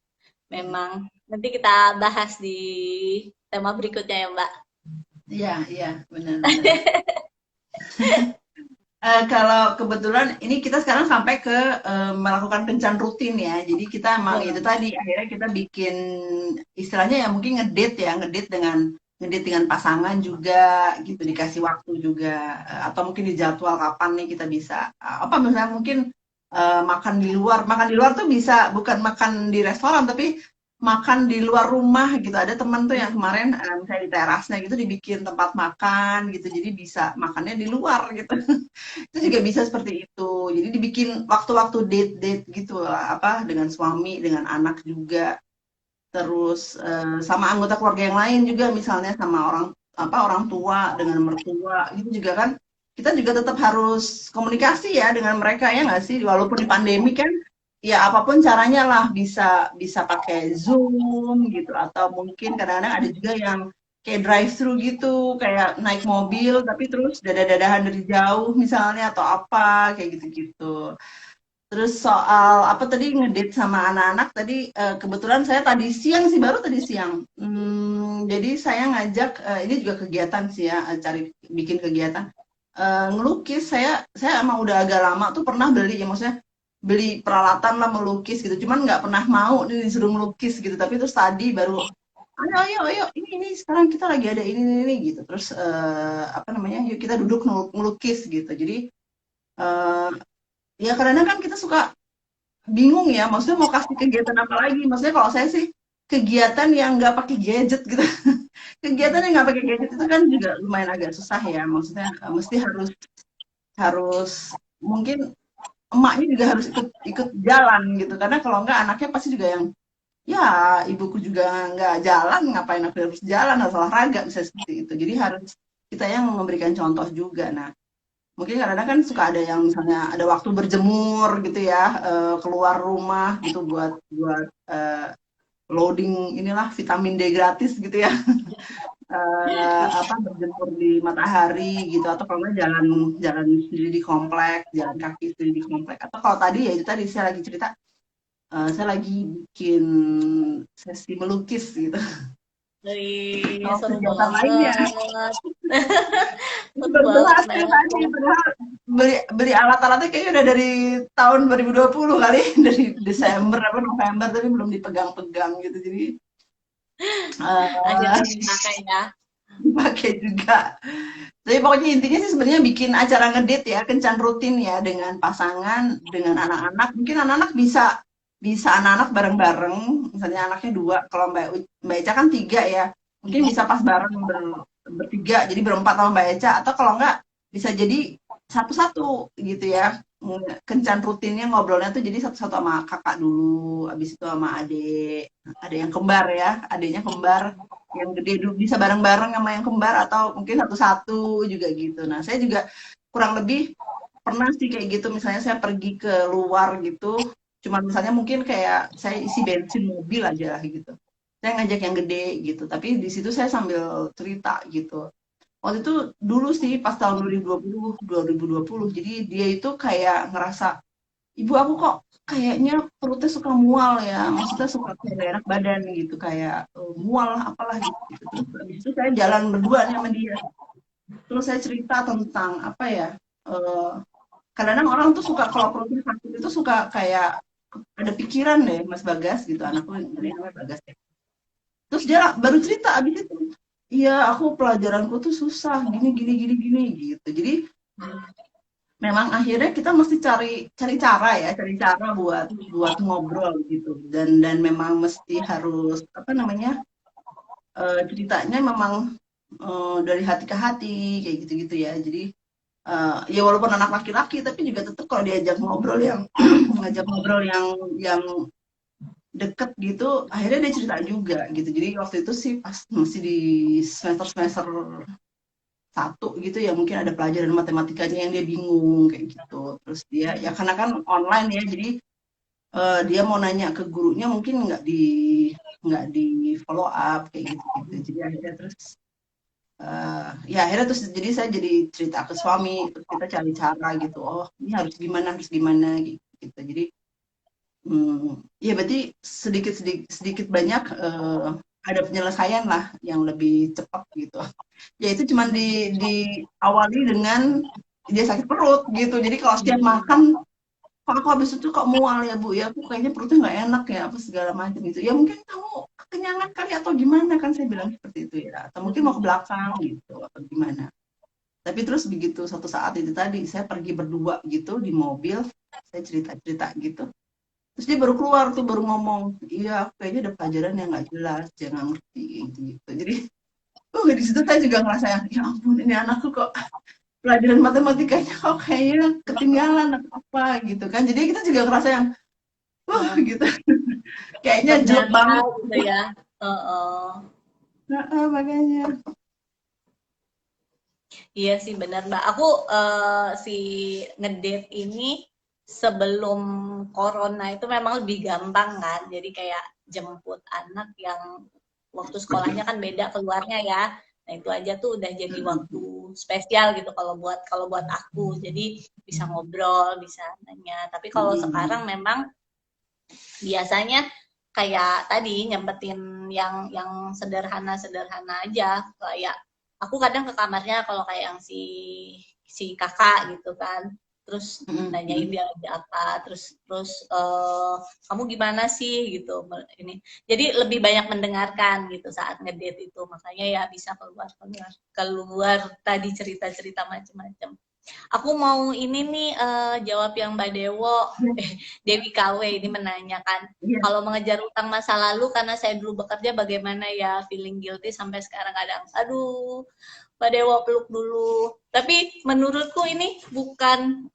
Memang nanti kita bahas di tema berikutnya ya Mbak.
iya, iya, benar-benar. Kalau kebetulan ini kita sekarang sampai ke melakukan kencan rutin ya. Jadi kita emang itu tadi akhirnya kita bikin istilahnya ya mungkin ngedate dengan pasangan juga gitu, dikasih waktu juga atau mungkin di jadwal kapan nih kita bisa apa misalnya mungkin makan di luar. Makan di luar tuh bisa bukan makan di restoran tapi makan di luar rumah gitu. Ada teman tuh yang kemarin misalnya di terasnya gitu dibikin tempat makan gitu. Jadi bisa makannya di luar gitu. Itu juga bisa seperti itu. Jadi dibikin waktu-waktu date-date gitu lah, apa dengan suami, dengan anak juga. Terus sama anggota keluarga yang lain juga misalnya sama orang tua dengan mertua gitu juga kan. Kita juga tetap harus komunikasi ya dengan mereka ya nggak sih? Walaupun di pandemi kan ya apapun caranya lah bisa bisa pakai Zoom gitu atau mungkin kadang-kadang ada juga yang kayak drive thru gitu, kayak naik mobil tapi terus dadah-dadahan dari jauh misalnya atau apa kayak gitu-gitu. Terus soal apa tadi ngedate sama anak-anak tadi kebetulan saya tadi siang sih baru tadi siang. Jadi saya ngajak ini juga kegiatan sih ya cari bikin kegiatan ngelukis. Saya emang udah agak lama tuh pernah beli ya maksudnya beli peralatan lah melukis gitu. Cuman nggak pernah mau nih disuruh melukis gitu. Tapi terus tadi baru ayo ayo ayo ini sekarang kita lagi ada ini gitu. Terus apa namanya yuk kita duduk ngelukis gitu. Jadi eh, ya kadang-kadang kan kita suka bingung ya, maksudnya mau kasih kegiatan apa lagi? Maksudnya kalau saya sih kegiatan yang nggak pakai gadget gitu. Kegiatan yang nggak pakai gadget itu kan juga lumayan agak susah ya. Maksudnya mesti harus harus mungkin emaknya juga harus ikut ikut jalan gitu. Karena kalau nggak anaknya pasti juga yang ya ibuku juga nggak jalan, ngapain aku harus jalan, harus olahraga bisa seperti itu. Jadi harus kita yang memberikan contoh juga. Nah, mungkin kadang-kadang kan suka ada yang misalnya ada waktu berjemur gitu ya, keluar rumah gitu buat buat loading inilah vitamin D gratis gitu ya. Apa berjemur di matahari gitu atau kalau nggak jalan jalan sendiri di komplek, jalan kaki sendiri di komplek. Atau kalau tadi ya itu tadi saya lagi cerita, saya lagi bikin sesi melukis gitu.
Dari
Kalau
seru
kegiatan lainnya
banget. Seru
baru
banget
jelas
Mbak
ya
Elsa.
tadi padahal beli alat-alatnya kayaknya udah dari tahun 2020 kali dari Desember apa November tapi belum dipegang-pegang gitu jadi
Akhirnya
eh
dipakai ya.
dipakai juga. Tapi pokoknya intinya sih sebenarnya bikin acara ngedate ya, kencan rutin ya dengan pasangan, dengan anak-anak. Mungkin anak-anak bisa bisa anak-anak bareng-bareng, misalnya anaknya dua, kalau Mbak Eca kan tiga ya, mungkin bisa pas bareng bertiga, jadi berempat sama Mbak Eca, atau kalau enggak bisa jadi satu-satu gitu ya. Kencan rutinnya ngobrolnya tuh jadi satu-satu sama kakak dulu, habis itu sama adik, ada yang kembar ya, adiknya kembar, yang gede dulu bisa bareng-bareng sama yang kembar atau mungkin satu-satu juga gitu. Nah, saya juga kurang lebih pernah sih kayak gitu. Misalnya saya pergi ke luar gitu, cuman misalnya mungkin kayak saya isi bensin mobil aja lah gitu. Saya ngajak yang gede gitu, tapi di situ saya sambil cerita gitu. Waktu itu dulu sih pas tahun 2020. Jadi dia itu kayak ngerasa, ibu aku kok kayaknya perutnya suka mual ya, maksudnya suka kayak gak enak badan gitu, kayak mual lah apalah gitu. Terus habis itu saya jalan berdua nih sama dia. Terus saya cerita tentang apa ya, eh, kadang-kadang orang tuh suka kalau perutnya sakit itu suka kayak ada pikiran deh Mas Bagas gitu, anakku ini namanya Bagas ya. Terus dia baru cerita abis itu, iya aku pelajaranku tuh susah gini gini gini gini gitu. Jadi memang akhirnya kita mesti cari cari cara ya, cari cara buat buat ngobrol gitu. Dan memang mesti harus apa namanya? ceritanya memang dari hati ke hati kayak gitu-gitu ya. Jadi ya walaupun anak laki-laki tapi juga tetap kalau diajak ngobrol yang ngajak ngobrol yang deket gitu, akhirnya dia cerita juga gitu. Jadi waktu itu sih pas masih di semester 1 gitu ya, mungkin ada pelajaran matematikanya yang dia bingung kayak gitu. Terus dia ya karena kan online ya, jadi dia mau nanya ke gurunya mungkin nggak di follow up kayak gitu gitu. Jadi akhirnya terus ya akhirnya terus jadi saya jadi cerita ke suami, terus kita cari cara gitu. Oh ini harus gimana gitu. Jadi ya berarti sedikit banyak ada penyelesaian lah yang lebih cepat gitu. Ya itu cuma diawali dengan dia sakit perut gitu. Jadi kalau setiap makan, kok aku habis itu kok mual ya Bu ya, aku kayaknya perutnya nggak enak ya, apa segala macam gitu. Ya mungkin kamu kekenyangan kali atau gimana kan saya bilang seperti itu ya. Atau mungkin mau ke belakang gitu atau gimana. Tapi terus begitu satu saat itu tadi saya pergi berdua gitu di mobil, saya cerita-cerita gitu. Terus dia baru keluar tuh baru ngomong, iya aku kayaknya ada pelajaran yang nggak jelas, dia nggak ngerti gitu. Jadi di situ saya juga ngerasa ya ampun ini anakku kok pelajaran matematikanya kok kayaknya ketinggalan atau apa gitu kan. Jadi kita juga ngerasa yang gitu. Kayaknya jelek
ternyata
banget.
gitu ya.
Makanya.
Iya sih benar Mbak. Aku si ngedate ini sebelum corona itu memang lebih gampang kan. Jadi kayak jemput anak yang waktu sekolahnya kan beda keluarnya ya. Nah itu aja tuh udah jadi waktu spesial gitu kalau buat aku. Jadi bisa ngobrol, bisa nanya. Tapi kalau sekarang memang biasanya kayak tadi nyempetin yang sederhana-sederhana aja kayak aku kadang ke kamarnya kalau kayak yang si kakak gitu kan terus nanyain dia lagi apa terus kamu gimana sih gitu ini jadi lebih banyak mendengarkan gitu saat ngedate itu makanya ya bisa keluar tadi cerita-cerita macam-macam. Aku mau ini nih jawab yang Mbak Dewi KW ini menanyakan
Iya.
kalau mengejar utang masa lalu karena saya dulu bekerja bagaimana ya feeling guilty sampai sekarang kadang aduh Mbak Dewo peluk dulu tapi menurutku ini bukan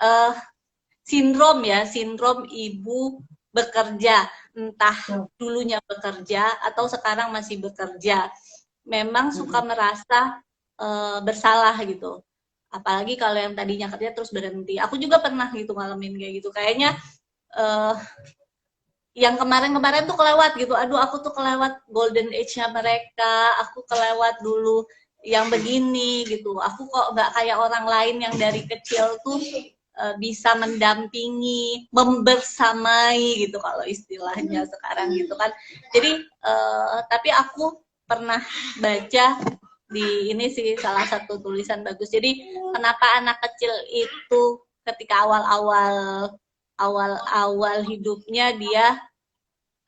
sindrom ibu bekerja entah dulunya bekerja atau sekarang masih bekerja memang suka merasa bersalah gitu apalagi kalau yang tadinya kerja terus berhenti aku juga pernah gitu ngalamin kayak gitu kayaknya uh, yang kemarin-kemarin tuh kelewat gitu aduh aku tuh kelewat golden age-nya mereka aku kelewat dulu yang begini gitu aku kok nggak kayak orang lain yang dari kecil tuh bisa mendampingi membersamai gitu kalau istilahnya sekarang gitu kan jadi tapi aku pernah baca di ini sih salah satu tulisan bagus. Jadi kenapa anak kecil itu ketika awal-awal hidupnya dia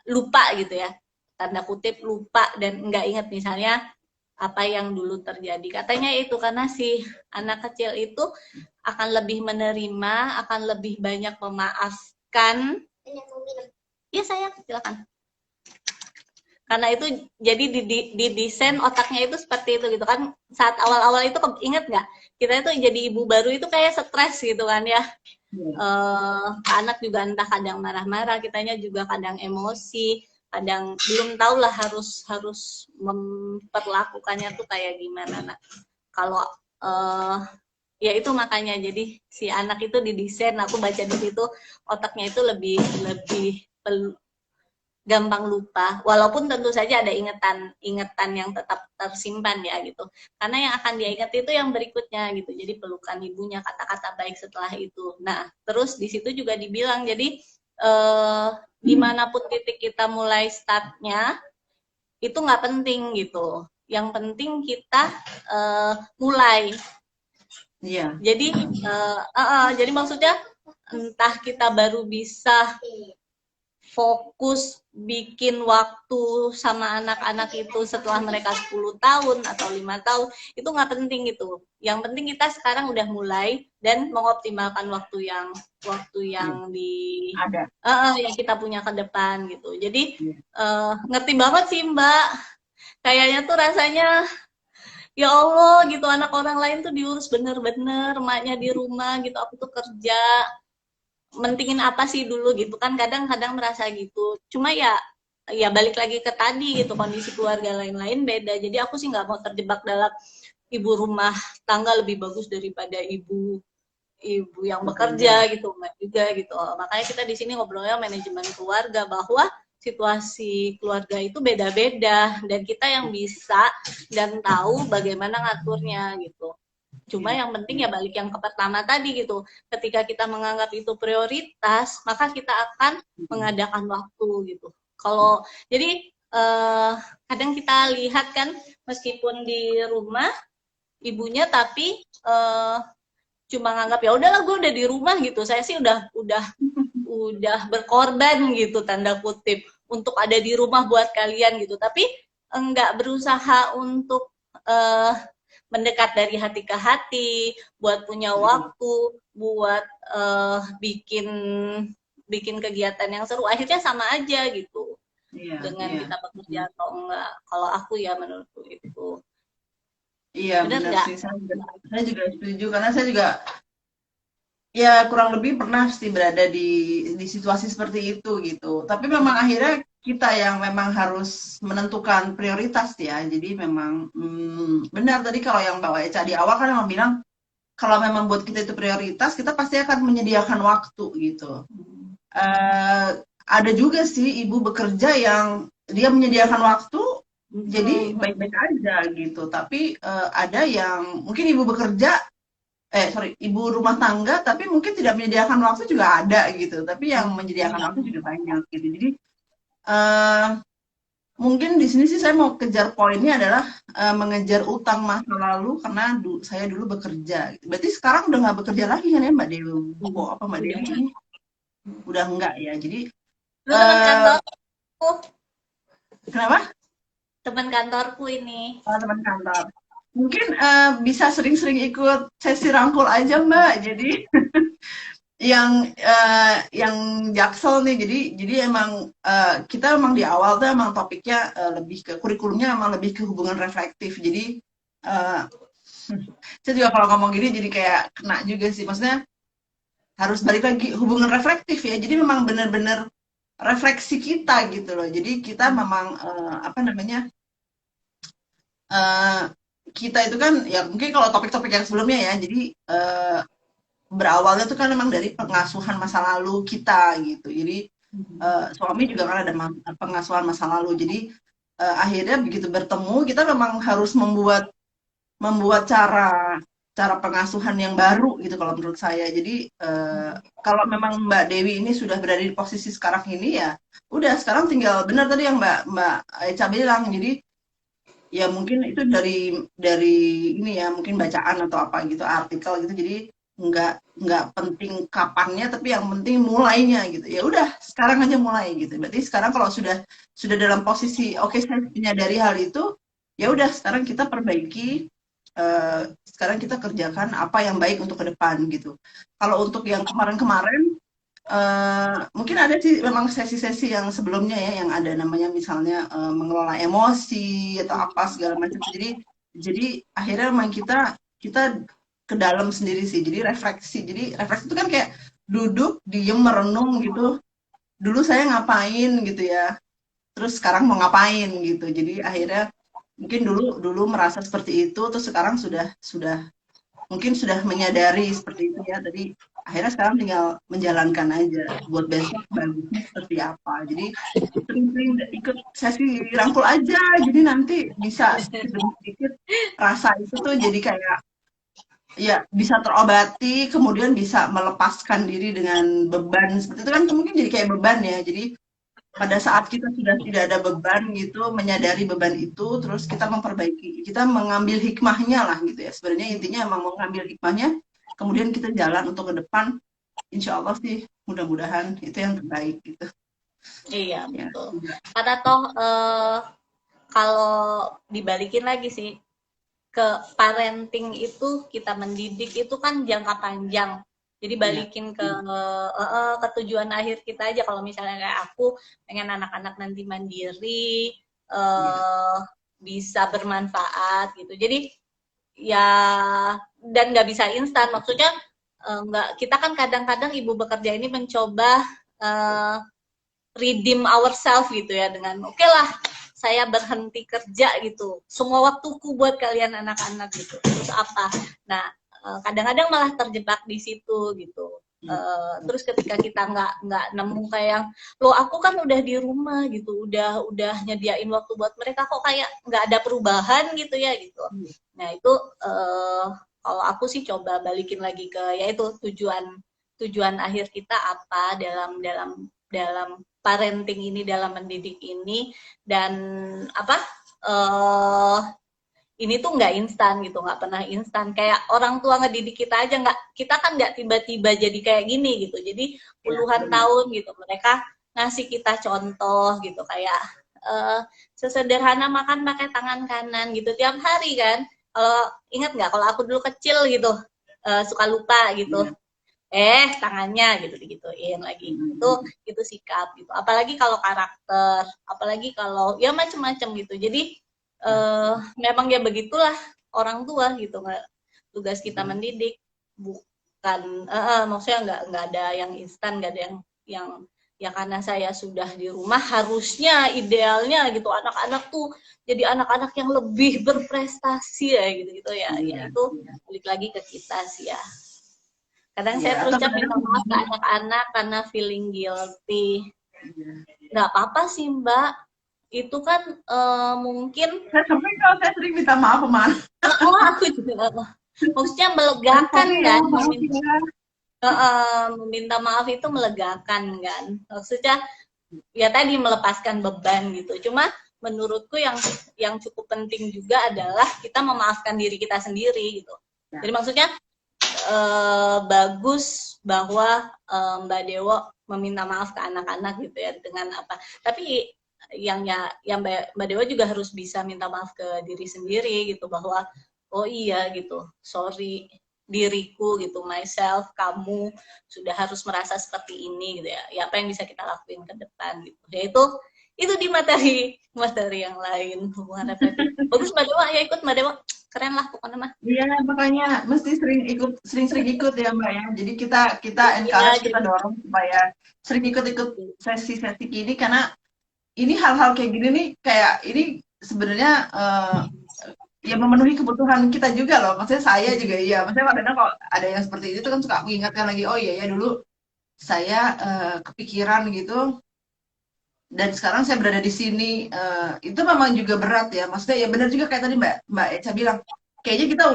lupa gitu ya. Tanda kutip lupa dan nggak ingat misalnya apa yang dulu terjadi. Katanya itu karena si anak kecil itu akan lebih menerima, akan lebih banyak memaafkan. Iya sayang, silakan karena itu jadi didesain otaknya itu seperti itu gitu kan saat awal-awal itu inget nggak kita itu jadi ibu baru itu kayak stres gitu kan ya anak juga entah kadang marah-marah kitanya juga kadang emosi kadang belum tahu lah harus memperlakukannya tuh kayak gimana nah kalau ya itu makanya jadi si anak itu didesain aku baca di situ otaknya itu lebih lebih gampang lupa walaupun tentu saja ada ingatan yang tetap tersimpan ya gitu karena yang akan dia ingat itu yang berikutnya gitu jadi pelukan ibunya kata-kata baik setelah itu nah terus di situ juga dibilang jadi dimanapun titik kita mulai startnya itu nggak penting gitu yang penting kita mulai jadi jadi maksudnya entah kita baru bisa fokus bikin waktu sama anak-anak itu setelah mereka 10 tahun atau 5 tahun itu nggak penting gitu yang penting kita sekarang udah mulai dan mengoptimalkan waktu yang di yang kita punya ke depan gitu jadi ngerti banget sih Mbak kayaknya tuh rasanya ya Allah gitu, anak orang lain tuh diurus bener-bener, emaknya di rumah gitu, aku tuh kerja, mentingin apa sih dulu gitu kan, kadang-kadang merasa gitu. Cuma ya ya balik lagi ke tadi gitu, kondisi keluarga lain-lain beda. Jadi aku sih nggak mau terjebak dalam ibu rumah tangga lebih bagus daripada ibu ibu yang
Bekerja.
bekerja gitu, enggak juga gitu. Makanya kita di sini ngobrolnya manajemen keluarga, bahwa situasi keluarga itu beda-beda dan kita yang bisa dan tahu bagaimana ngaturnya gitu. Cuma
Iya,
yang penting
iya.
ya balik yang ke pertama tadi gitu. Ketika kita menganggap itu prioritas, maka kita akan mengadakan waktu gitu. Kalau jadi kadang kita lihat kan, meskipun di rumah ibunya tapi cuma nganggap ya udahlah gue udah di rumah gitu. Saya sih udah berkorban gitu, tanda kutip, untuk ada di rumah buat kalian gitu. Tapi enggak berusaha untuk eh, mendekat dari hati ke hati, buat punya waktu, buat bikin bikin kegiatan yang seru. Akhirnya sama aja gitu
Iya,
dengan
iya.
kita bekerja atau enggak. Kalau aku ya menurutku itu.
Iya,
Bener
benar
nggak?
sih. Saya juga setuju karena saya juga ya kurang lebih pernah sih berada di situasi seperti itu gitu. Tapi memang akhirnya kita yang memang harus menentukan prioritas ya. Jadi memang benar tadi kalau yang Mbak Eca di awal kan memang bilang kalau memang buat kita itu prioritas, kita pasti akan menyediakan waktu gitu. Eh, ada juga sih ibu bekerja yang dia menyediakan waktu, jadi baik-baik aja gitu. Tapi ada yang mungkin ibu bekerja, sorry, ibu rumah tangga, tapi mungkin tidak menyediakan waktu juga ada gitu. Tapi yang menyediakan waktu juga banyak gitu. Jadi eh, mungkin di sini sih saya mau kejar poinnya adalah mengejar utang masa lalu karena saya dulu bekerja. Berarti sekarang udah nggak bekerja lagi kan ya Mbak Dewi? Apa Mbak
Udah.
Dewi ini udah enggak ya? Jadi
Lu teman
eh
kantorku,
kenapa?
teman kantorku ini.
Teman kantor. Mungkin bisa sering-sering ikut sesi rangkul aja Mbak. Jadi yang Jaksel nih, jadi emang kita emang di awal tuh emang topiknya lebih ke kurikulumnya emang lebih ke hubungan reflektif. Jadi eh, saya juga kalau ngomong gini jadi kayak kena juga sih. Maksudnya harus balik lagi hubungan reflektif ya. Jadi memang benar-benar refleksi kita gitu loh. Jadi kita memang apa namanya eh, kita itu kan ya mungkin kalau topik-topik yang sebelumnya ya. Jadi berawalnya tuh kan memang dari pengasuhan masa lalu kita gitu. Jadi suami juga kan ada pengasuhan masa lalu. Jadi akhirnya begitu bertemu kita memang harus membuat membuat cara cara pengasuhan yang baru gitu kalau menurut saya. Jadi kalau memang Mbak Dewi ini sudah berada di posisi sekarang ini ya udah sekarang tinggal benar tadi yang Mbak Eca bilang. Jadi ya mungkin itu dari ini ya mungkin bacaan atau apa gitu artikel gitu. Jadi nggak penting kapannya tapi yang penting mulainya gitu. Ya udah sekarang aja mulai gitu. Berarti sekarang kalau sudah dalam posisi oke saya menyadari hal itu ya udah sekarang kita perbaiki sekarang kita kerjakan apa yang baik untuk ke depan gitu. Kalau untuk yang kemarin-kemarin mungkin ada sih memang sesi-sesi yang sebelumnya ya yang ada namanya misalnya mengelola emosi atau apa segala macam. Jadi akhirnya memang kita kita ke dalam sendiri sih. Jadi refleksi. Jadi refleksi itu kan kayak duduk, diem, merenung gitu. Dulu saya ngapain gitu ya. Terus sekarang mau ngapain gitu. Jadi akhirnya mungkin dulu dulu merasa seperti itu terus sekarang sudah mungkin sudah menyadari seperti itu ya. Tadi akhirnya sekarang tinggal menjalankan aja buat besok bagusnya seperti apa. Jadi sering-sering ikut sesi rangkul aja. Jadi nanti bisa sedikit demi sedikit rasa itu tuh jadi kayak ya bisa terobati, kemudian bisa melepaskan diri dengan beban seperti itu kan mungkin jadi kayak beban ya. Jadi pada saat kita sudah tidak ada beban gitu, menyadari beban itu, terus kita memperbaiki, kita mengambil hikmahnya lah gitu ya. Sebenarnya intinya emang mengambil hikmahnya, kemudian kita jalan untuk ke depan. Insya Allah sih, mudah-mudahan itu yang terbaik gitu.
Iya,
Ya,
betul. Karena toh kalau dibalikin lagi sih ke parenting itu, kita mendidik itu kan jangka panjang. Jadi
iya,
balikin ke tujuan akhir kita aja. Kalau misalnya kayak aku pengen anak-anak nanti mandiri,
iya,
eh, bisa bermanfaat gitu. Jadi ya, dan nggak bisa instan, maksudnya nggak, kita kan kadang-kadang ibu bekerja ini mencoba redeem ourselves gitu ya, dengan oke lah saya berhenti kerja gitu, semua waktuku buat kalian anak-anak gitu, terus apa. Nah kadang-kadang malah terjebak di situ gitu. Terus ketika kita nggak nemu kayak yang, loh aku kan udah di rumah gitu, udah nyediain waktu buat mereka, kok kayak nggak ada perubahan gitu ya gitu. Nah itu kalau aku sih coba balikin lagi ke yaitu tujuan akhir kita apa dalam parenting ini, dalam mendidik ini, dan apa ini tuh nggak instan gitu, nggak pernah instan. Kayak orang tua ngedidik kita aja nggak, kita kan nggak tiba-tiba jadi kayak gini gitu. Jadi puluhan tahun gitu mereka ngasih kita contoh gitu, kayak sesederhana makan pakai tangan kanan gitu tiap hari kan. Kalau ingat nggak, kalau aku dulu kecil gitu suka lupa gitu. Tangannya gitu digituin lagi, itu sikap gitu. Apalagi kalau karakter, apalagi kalau ya macem-macem gitu. Jadi memang ya begitulah orang tua gitu, tugas kita mendidik, bukan maksudnya nggak ada yang instan, nggak ada yang ya karena saya sudah di rumah harusnya idealnya gitu anak-anak tuh jadi anak-anak yang lebih berprestasi ya gitu ya. Ya itu balik lagi ke kita sih ya. Kadang saya terucap minta maaf ke anak-anak karena feeling guilty. Nggak apa-apa sih Mbak, itu kan mungkin
sampai kalau saya sering minta maaf sama anak.
Aku juga maksudnya melegakan kan, meminta maaf itu melegakan kan, maksudnya ya tadi melepaskan beban gitu. Cuma menurutku yang cukup penting juga adalah kita memaafkan diri kita sendiri gitu. Jadi maksudnya bagus bahwa Mbak Dewo meminta maaf ke anak-anak gitu ya, dengan apa, tapi yang Mbak Dewa juga harus bisa minta maaf ke diri sendiri gitu, bahwa oh iya gitu, sorry diriku gitu, myself, kamu sudah harus merasa seperti ini gitu ya. Ya apa yang bisa kita lakuin ke depan gitu. Ya itu di materi yang lain, hubungan reflektif. Bagus Mbak Dewa, ya ikut Mbak Dewa. Keren lah pokoknya mah.
Iya, makanya mesti sering ikut ya Mbak ya. Jadi kita encourage, kita dorong supaya sering ikut sesi-sesi gini, karena ini hal-hal kayak gini nih, kayak ini sebenarnya ya memenuhi kebutuhan kita juga loh. Maksudnya saya juga iya. Maksudnya kadang-kadang kalau ada yang seperti itu kan suka mengingatkan lagi, oh iya ya dulu saya kepikiran gitu, dan sekarang saya berada di sini. Itu memang juga berat ya. Maksudnya ya benar juga kayak tadi Mbak Eca bilang, kayaknya kita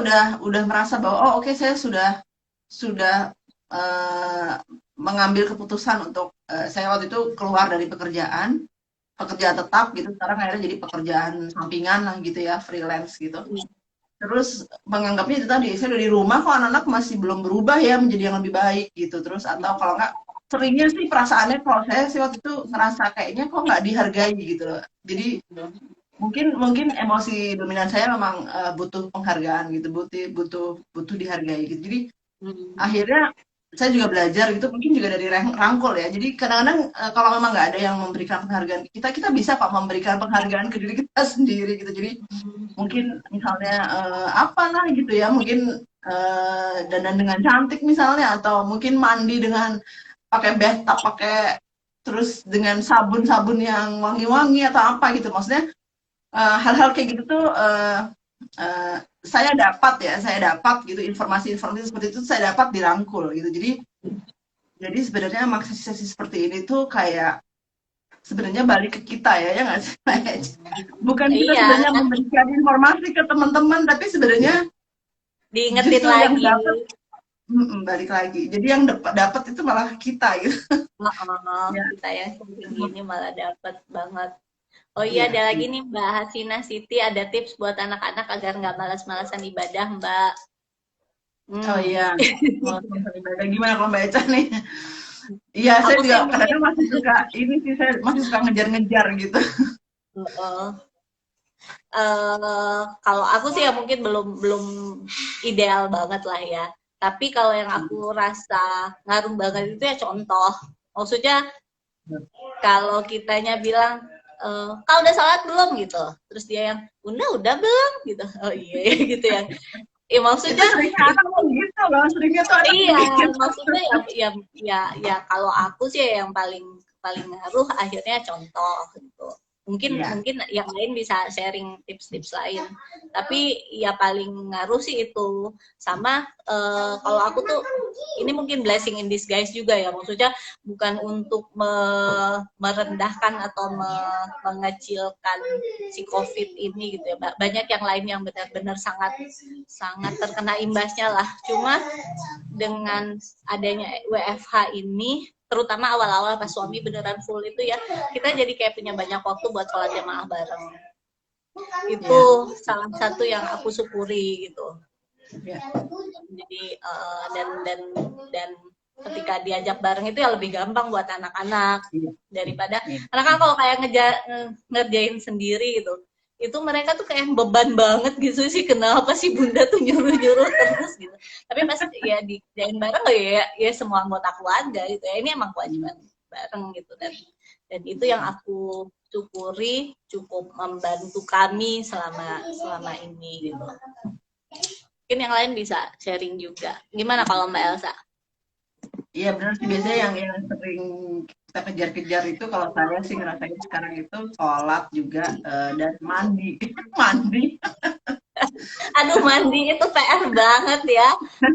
udah merasa bahwa oh oke, saya sudah mengambil keputusan untuk saya waktu itu keluar dari pekerjaan tetap gitu, sekarang akhirnya jadi pekerjaan sampingan lah gitu ya, freelance gitu. Terus menganggapnya itu tadi, saya udah di rumah kok anak-anak masih belum berubah ya menjadi yang lebih baik gitu. Terus atau kalau nggak, seringnya sih perasaannya kalau saya sih waktu itu ngerasa kayaknya kok nggak dihargai gitu loh. Jadi mungkin emosi dominan saya memang butuh penghargaan gitu, butuh dihargai gitu. Jadi akhirnya saya juga belajar gitu, mungkin juga dari rangkul ya. Jadi kadang-kadang kalau memang nggak ada yang memberikan penghargaan kita bisa Pak memberikan penghargaan ke diri kita sendiri gitu. Jadi mungkin misalnya apalah gitu ya, mungkin dandan dengan cantik misalnya, atau mungkin mandi dengan pakai bathtub, pakai terus dengan sabun-sabun yang wangi-wangi atau apa gitu. Maksudnya hal-hal kayak gitu tuh saya dapat gitu, informasi-informasi seperti itu saya dapat dirangkul gitu. Jadi sebenarnya sesi seperti ini tuh kayak sebenarnya balik ke kita ya nggak sih? Bukan kita sebenarnya memberikan informasi ke teman-teman, tapi sebenarnya
diingetin lagi.
Balik lagi. Jadi yang dapat itu malah kita gitu.
Kita yang ini malah dapat banget. Oh iya, ada lagi nih Mbak Hasina Siti, ada tips buat anak-anak agar nggak malas-malasan ibadah, Mbak.
Oh iya, malas-malasan ibadah. Gimana kalau Mbak Eca nih? Iya, saya juga kadang-kadang masih suka, ini sih saya masih suka ngejar-ngejar gitu.
Kalau aku sih ya mungkin belum ideal banget lah ya. Tapi kalau yang aku rasa ngaruh banget itu ya contoh. Maksudnya kalau kitanya bilang kau udah sholat belum gitu, terus dia yang bunda udah belum gitu, oh iya gitu ya. Ya
Itu
maksudnya
seringnya anak gitu loh, seringnya tuh anak
iya,
begitu.
maksudnya ya kalau aku sih yang paling paling ngaruh akhirnya contoh gitu. Mungkin
Iya,
mungkin yang lain bisa sharing tips-tips lain. Tapi ya paling ngaruh sih itu. Sama kalau aku tuh ini mungkin blessing in disguise juga ya. Maksudnya bukan untuk merendahkan atau mengecilkan si COVID ini gitu ya. Banyak yang lain yang benar-benar sangat sangat terkena imbasnya lah. Cuma dengan adanya WFH ini, terutama awal-awal pas suami beneran full itu ya, kita jadi kayak punya banyak waktu buat sholat jamaah bareng. Itu
iya,
salah satu yang aku syukuri gitu.
iya,
Jadi dan ketika diajak bareng itu ya lebih gampang buat anak-anak
iya,
daripada
iya.
karena kan kalau kayak ngerjain sendiri gitu, itu mereka tuh kayak beban banget gitu sih, kenapa sih bunda tuh nyuruh-nyuruh terus gitu. Tapi pas ya dikerjain bareng ya semua anggota keluarga gitu ya, ini emang kewajiban bareng gitu. Dan itu yang aku syukuri cukup membantu kami selama selama ini gitu. Mungkin yang lain bisa sharing juga. Gimana kalau Mbak Elsa?
Iya benar sih, biasanya yang sering kita kejar-kejar itu kalau saya sih ngerasain sekarang itu sholat juga dan mandi. Mandi.
Aduh mandi itu PR banget ya.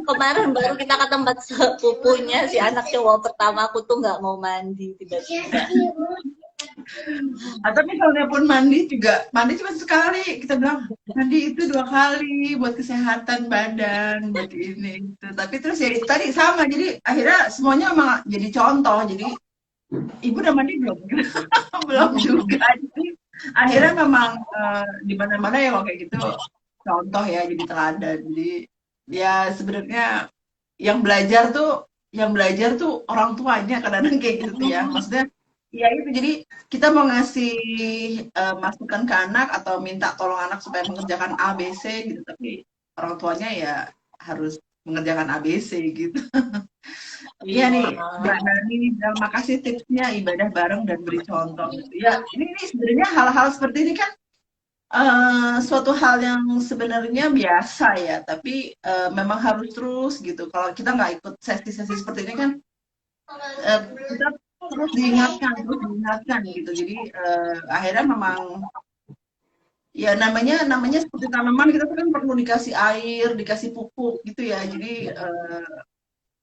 Kemarin baru kita ke tempat sepupunya si anak cowok pertama aku tuh nggak mau mandi tiba-tiba.
Atau misalnya pun mandi cuma sekali. Kita bilang mandi itu 2 kali buat kesehatan badan, buat ini itu. Tapi terus ya itu tadi sama. Jadi akhirnya semuanya memang jadi contoh. Jadi ibu udah mandi belum? Belum juga. Jadi akhirnya memang di mana-mana ya kalau kayak gitu contoh ya, jadi teladan. Jadi ya sebenarnya yang belajar tuh orang tuanya kadang-kadang kayak gitu ya. Maksudnya ya itu, jadi kita mau ngasih masukan ke anak atau minta tolong anak supaya mengerjakan A, B, C gitu, tapi orang tuanya ya harus mengerjakan A, B, C gitu. Iya
Iya.
nih, Mbak Nani, terima kasih tipsnya ibadah bareng dan beri contoh gitu. Ya, ini sebenarnya hal-hal seperti ini kan suatu hal yang sebenarnya biasa ya, tapi memang harus terus gitu. Kalau kita nggak ikut sesi-sesi seperti ini kan, kita terus diingatkan gitu. Jadi akhirnya memang ya namanya seperti tanaman, kita tuh kan perlu dikasih air, dikasih pupuk gitu ya.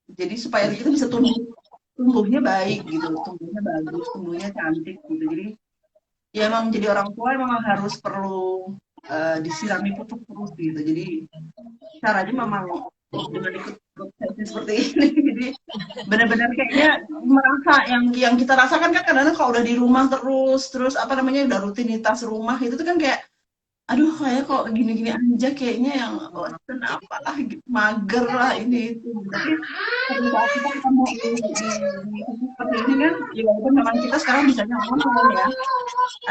Jadi supaya kita bisa tumbuhnya baik gitu, tumbuhnya bagus, tumbuhnya cantik gitu. Jadi ya emang jadi orang tua memang harus perlu disirami pupuk terus gitu. Jadi caranya memang dengan ikut sesi seperti ini. Jadi benar-benar kayaknya merasa yang kita rasakan kan kadang-kadang kalau udah di rumah terus apa namanya udah rutinitas rumah itu tuh kan kayak aduh kayak kok gini-gini aja kayaknya yang kenapa lah gitu, mager lah ini itu. Tapi pada saat kita ketemu di seperti ini kan ya walaupun memang kita sekarang bisanya online ya,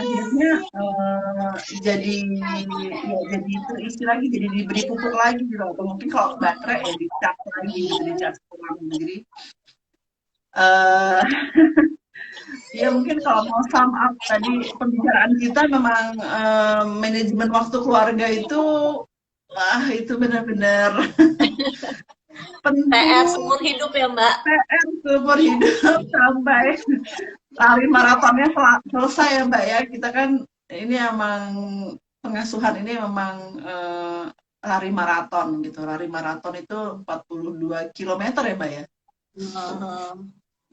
akhirnya jadi ya jadi terisi lagi, jadi diberi pupuk lagi gitu, atau mungkin kalau baterai ya dicas lagi gitu, dicas ulang gitu. Jadi eh ya mungkin kalau mau sum up tadi pembicaraan kita memang manajemen waktu keluarga itu wah itu benar-benar
PR
penting,
seumur hidup ya Mbak.
PR seumur hidup sampai lari maratonnya selesai ya Mbak ya. Kita kan ini emang pengasuhan ini memang lari maraton gitu. Lari maraton itu 42 kilometer ya Mbak ya.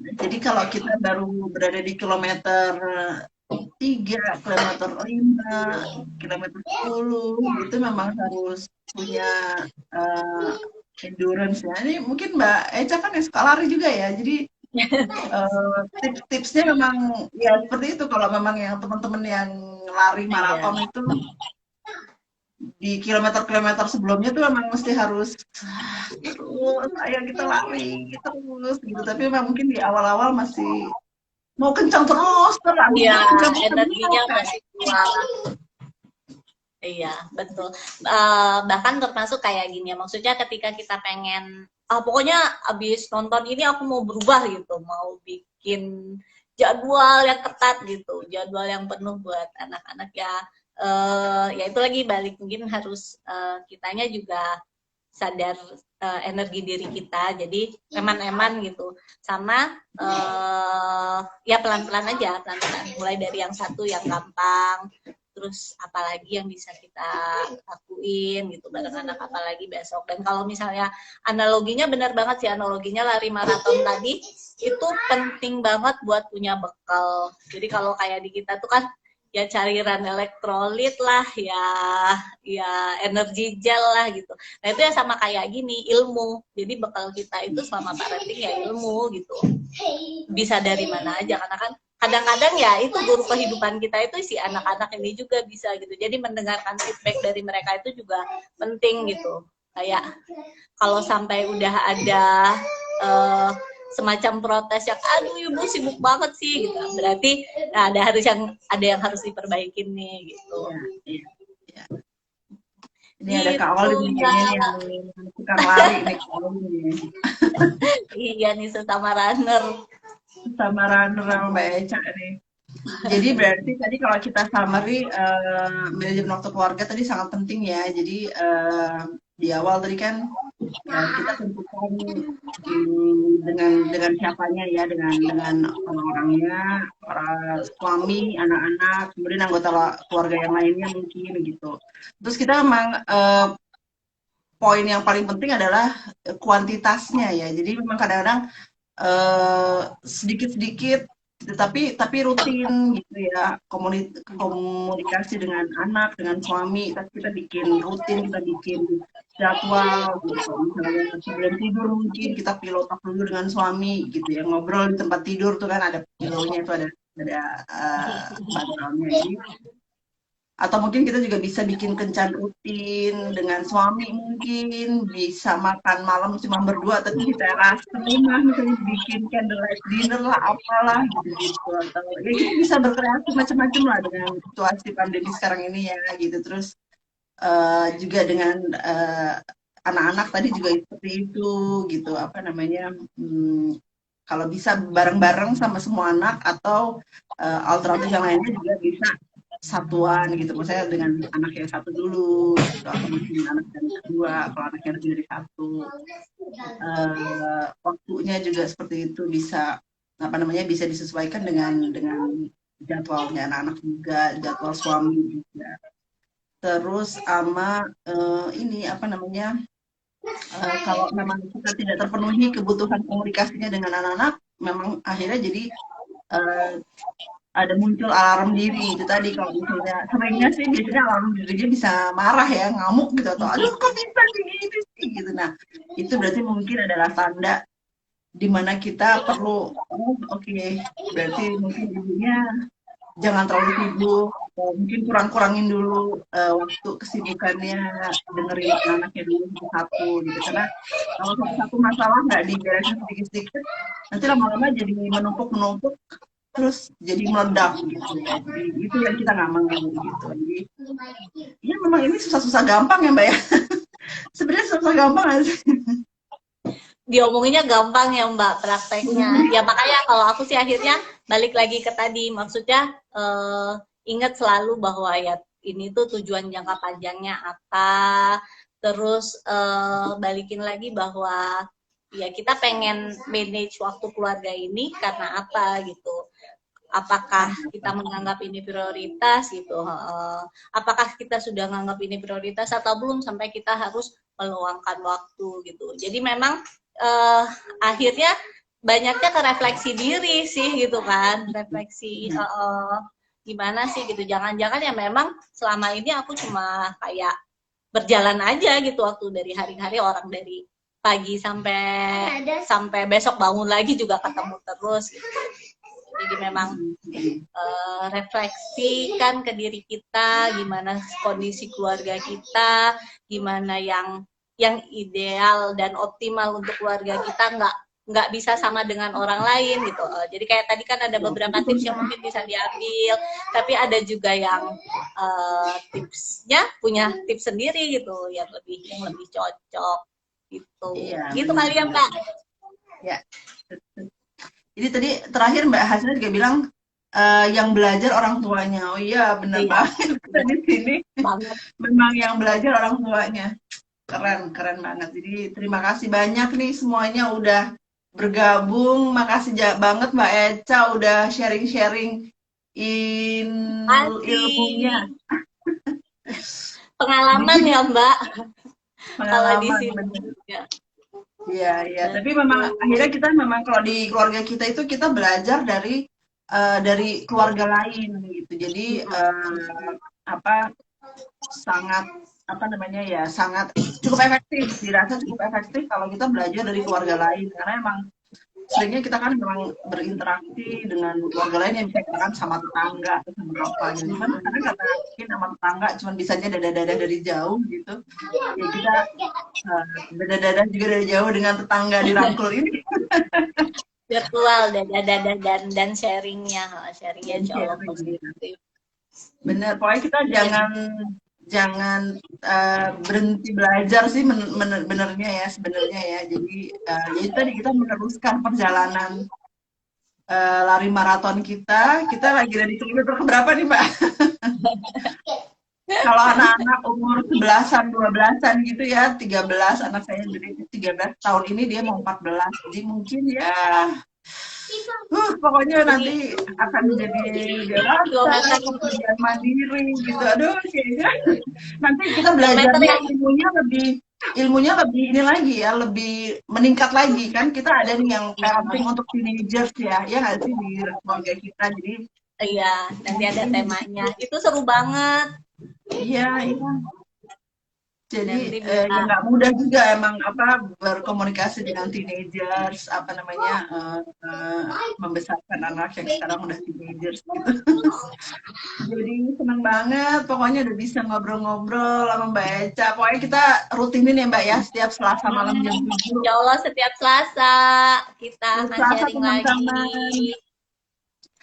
Jadi kalau kita baru berada di kilometer 3, kilometer 5, kilometer 10 itu memang harus punya endurance ya. Ini mungkin Mbak Eca kan yang suka lari juga ya. Jadi tips-tipsnya memang ya seperti itu. Kalau memang yang teman-teman yang lari maraton itu di kilometer-kilometer sebelumnya tuh memang mesti harus terus ayo kita lari terus gitu. Tapi memang mungkin di awal-awal masih mau kencang terus lari
Iya,
kencang
energinya
terus.
masih kuat. Iya, betul. Bahkan termasuk kayak gini ya, maksudnya ketika kita pengen, pokoknya abis nonton ini aku mau berubah gitu, mau bikin jadwal yang ketat gitu, jadwal yang penuh buat anak-anak ya. Ya itu lagi balik, mungkin harus kitanya juga sadar energi diri kita, jadi eman-eman gitu, sama ya pelan-pelan aja, pelan-pelan, mulai dari yang satu yang gampang, terus apalagi yang bisa kita lakuin gitu bareng anak, apalagi besok. Dan kalau misalnya analoginya benar banget sih, analoginya lari maraton tadi itu penting banget buat punya bekal. Jadi kalau kayak di kita tuh kan ya cairan elektrolit lah, ya energi gel lah gitu. Nah itu ya sama kayak gini, ilmu. Jadi bekal kita itu selama parenting ya ilmu gitu. Bisa dari mana aja, karena kan kadang-kadang ya itu guru kehidupan kita itu si anak-anak ini juga bisa gitu. Jadi mendengarkan feedback dari mereka itu juga penting gitu. Kayak kalau sampai udah ada semacam protes yang aduh ibu sibuk banget sih gitu, berarti nah, ada yang harus diperbaikin nih gitu.
Ya, ya. Ini
gitu,
ada Kak Awal nih yang suka lari nih.
Iya nih sesama runner.
Sama runner sama Mbak Eca nih. Jadi berarti tadi kalau kita summary manajemen waktu keluarga tadi sangat penting ya. Jadi di awal tadi kan kita tentukan dengan siapanya ya, dengan orang-orangnya, para suami, anak-anak, kemudian anggota keluarga yang lainnya mungkin gitu. Terus kita memang poin yang paling penting adalah kuantitasnya ya. Jadi memang kadang-kadang sedikit-sedikit tapi rutin gitu ya, komunikasi dengan anak, dengan suami, tapi kita bikin rutin, kita bikin jadwal gitu. Misalnya sebelum tidur mungkin kita pilotok dulu dengan suami gitu ya, ngobrol di tempat tidur tuh kan ada pilonya, itu ada backgroundnya. Jadi atau mungkin kita juga bisa bikin kencan rutin dengan suami, mungkin bisa makan malam cuma berdua tapi di teras rumah, misalnya bikin candlelight dinner lah, apalah gitu, atau ya kita bisa berkreasi macam-macam lah dengan situasi pandemi sekarang ini ya gitu. Terus juga dengan anak-anak tadi juga seperti itu gitu, apa namanya, kalau bisa bareng-bareng sama semua anak, atau alternatif yang lainnya juga bisa satuan gitu, misalnya dengan anak yang satu dulu gitu, atau mungkin anak yang kedua kalau anaknya lebih dari satu. Waktunya juga seperti itu, bisa apa namanya, bisa disesuaikan dengan jadwalnya anak-anak juga, jadwal suami juga. Terus sama ini apa namanya, kalau memang kita tidak terpenuhi kebutuhan komunikasinya dengan anak-anak, memang akhirnya jadi ada muncul alarm diri itu tadi. Kalau misalnya seringnya sih biasanya alarm dirinya bisa marah ya, ngamuk gitu, atau aduh kok bisa gitu sih gitu. Nah itu berarti mungkin adalah tanda di mana kita perlu berarti mungkin ibunya jangan terlalu sibuk, mungkin kurangin dulu waktu kesibukannya, dengerin anaknya dulu satu-satu gitu. Karena kalau satu masalah nggak diberesin sedikit-sedikit, nanti lama-lama jadi menumpuk terus jadi meledak gitu. Jadi itu yang kita nggak mau gitu. Jadi ya memang ini susah-susah gampang ya Mbak ya. Sebenarnya susah gampang aja sih.
Diomonginnya gampang ya Mbak, prakteknya. Ya makanya kalau aku sih akhirnya balik lagi ke tadi, maksudnya ingat selalu bahwa ya ini tuh tujuan jangka panjangnya apa, terus balikin lagi bahwa ya kita pengen manage waktu keluarga ini karena apa gitu. Apakah kita menganggap ini prioritas gitu, apakah kita sudah menganggap ini prioritas atau belum sampai kita harus meluangkan waktu gitu. Jadi memang akhirnya banyaknya ke refleksi diri sih gitu kan, refleksi gimana sih gitu, jangan-jangan ya memang selama ini aku cuma kayak berjalan aja gitu waktu dari hari-hari, orang dari pagi sampai besok bangun lagi juga ketemu terus gitu. Jadi memang refleksikan ke diri kita, gimana kondisi keluarga kita, gimana yang ideal dan optimal untuk keluarga kita, nggak bisa sama dengan orang lain gitu. Jadi kayak tadi kan ada beberapa tips yang mungkin bisa diambil, tapi ada juga yang tipsnya punya tips sendiri gitu, yang lebih cocok gitu. Iya, gitu kali ya Mbak.
Ya. Jadi tadi terakhir Mbak Hasna juga bilang yang belajar orang tuanya. Oh iya, benar
Iya,
banget. Kita
benar
di sini
banget.
memang yang belajar orang tuanya. Keren, keren banget. Jadi terima kasih banyak nih semuanya udah bergabung. Makasih banget Mbak Eca udah sharing-sharing ilmunya,
Kasih pengalaman ya Mbak, kalau di
pengalaman.
sini
Bener.
juga.
Iya, iya.
Dan
Tapi memang akhirnya kita memang kalau di keluarga kita itu kita belajar dari keluarga lain gitu. Jadi apa sangat apa namanya ya sangat cukup efektif dirasa cukup efektif kalau kita belajar dari keluarga lain karena emang seringnya kita kan memang berinteraksi dengan keluarga lain yang bisa katakan sama tetangga atau sama apa gitu. Cuman kadang karena mungkin sama tetangga cuman bisanya dada-dada dari jauh gitu. Ya kita dada-dada juga dari jauh dengan tetangga dirangkul ini.
virtual dan sharingnya, sharingnya
Dan
insya Allah
sharing gitu.
positif.
Bener, pokoknya kita
Jadi,
jangan jangan berhenti belajar sih benernya ya sebenarnya ya. Jadi ya itu tadi kita meneruskan perjalanan lari maraton kita. Kita lagi dari kilometer keberapa nih Mbak? Kalau anak-anak umur 11-an, 12-an gitu ya, 13 anak saya jadi 13 tahun ini dia mau 14. Jadi mungkin ya pokoknya
jadi
nanti akan menjadi dewasa,
kilometer
kemudian mandiri gitu. Aduh, kayaknya nanti kita
kilometer
belajarnya
yang
ilmunya lebih ini lagi ya, lebih meningkat lagi kan. Kita ada nih yang parenting untuk teenagers ya nggak sih di keluarga kita. Jadi
iya nanti ada temanya. Itu seru banget.
iya, iya. Jadi
Nanti
ya
bisa
nggak mudah juga emang apa berkomunikasi dengan teenagers apa namanya membesarkan anak yang sekarang udah teenagers gitu. Jadi seneng banget, pokoknya udah bisa ngobrol-ngobrol sama Mbak Eca. Pokoknya kita rutinin ya Mbak ya, setiap Selasa malam jam 7.
insya Allah setiap Selasa kita
Setiap
akan
Selasa
sharing lagi.
teman-teman.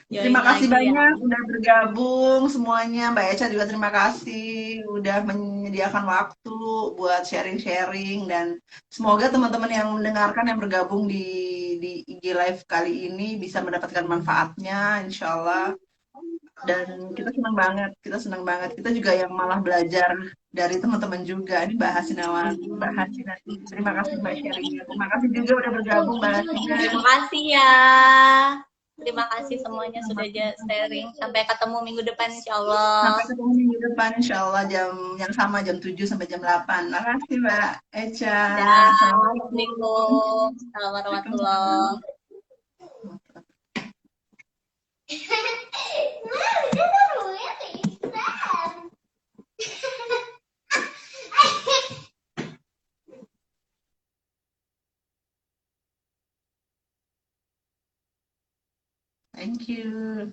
Terima
Join
kasih
lagi ya.
banyak udah bergabung semuanya. Mbak Eca juga terima kasih udah menyediakan waktu buat sharing-sharing dan semoga teman-teman yang mendengarkan yang bergabung di IG Live kali ini bisa mendapatkan manfaatnya, insya Allah. Dan kita senang banget. Kita juga yang malah belajar dari teman-teman juga. Ini Mbak Hasinawa, Mbak Hasina. Terima kasih Mbak sharingnya. Terima kasih juga udah bergabung Mbak Hasina.
Terima kasih ya. Terima kasih semuanya sudah sharing. Sampai ketemu minggu depan insya
Sampai
Allah.
ketemu minggu depan insya Allah jam yang sama jam 7 sampai jam 8. Terima kasih Mbak Eca.
Dah,
Assalamualaikum.
Assalamualaikum. Assalamualaikum warahmatullahi
Waalaikumsalam. Thank you.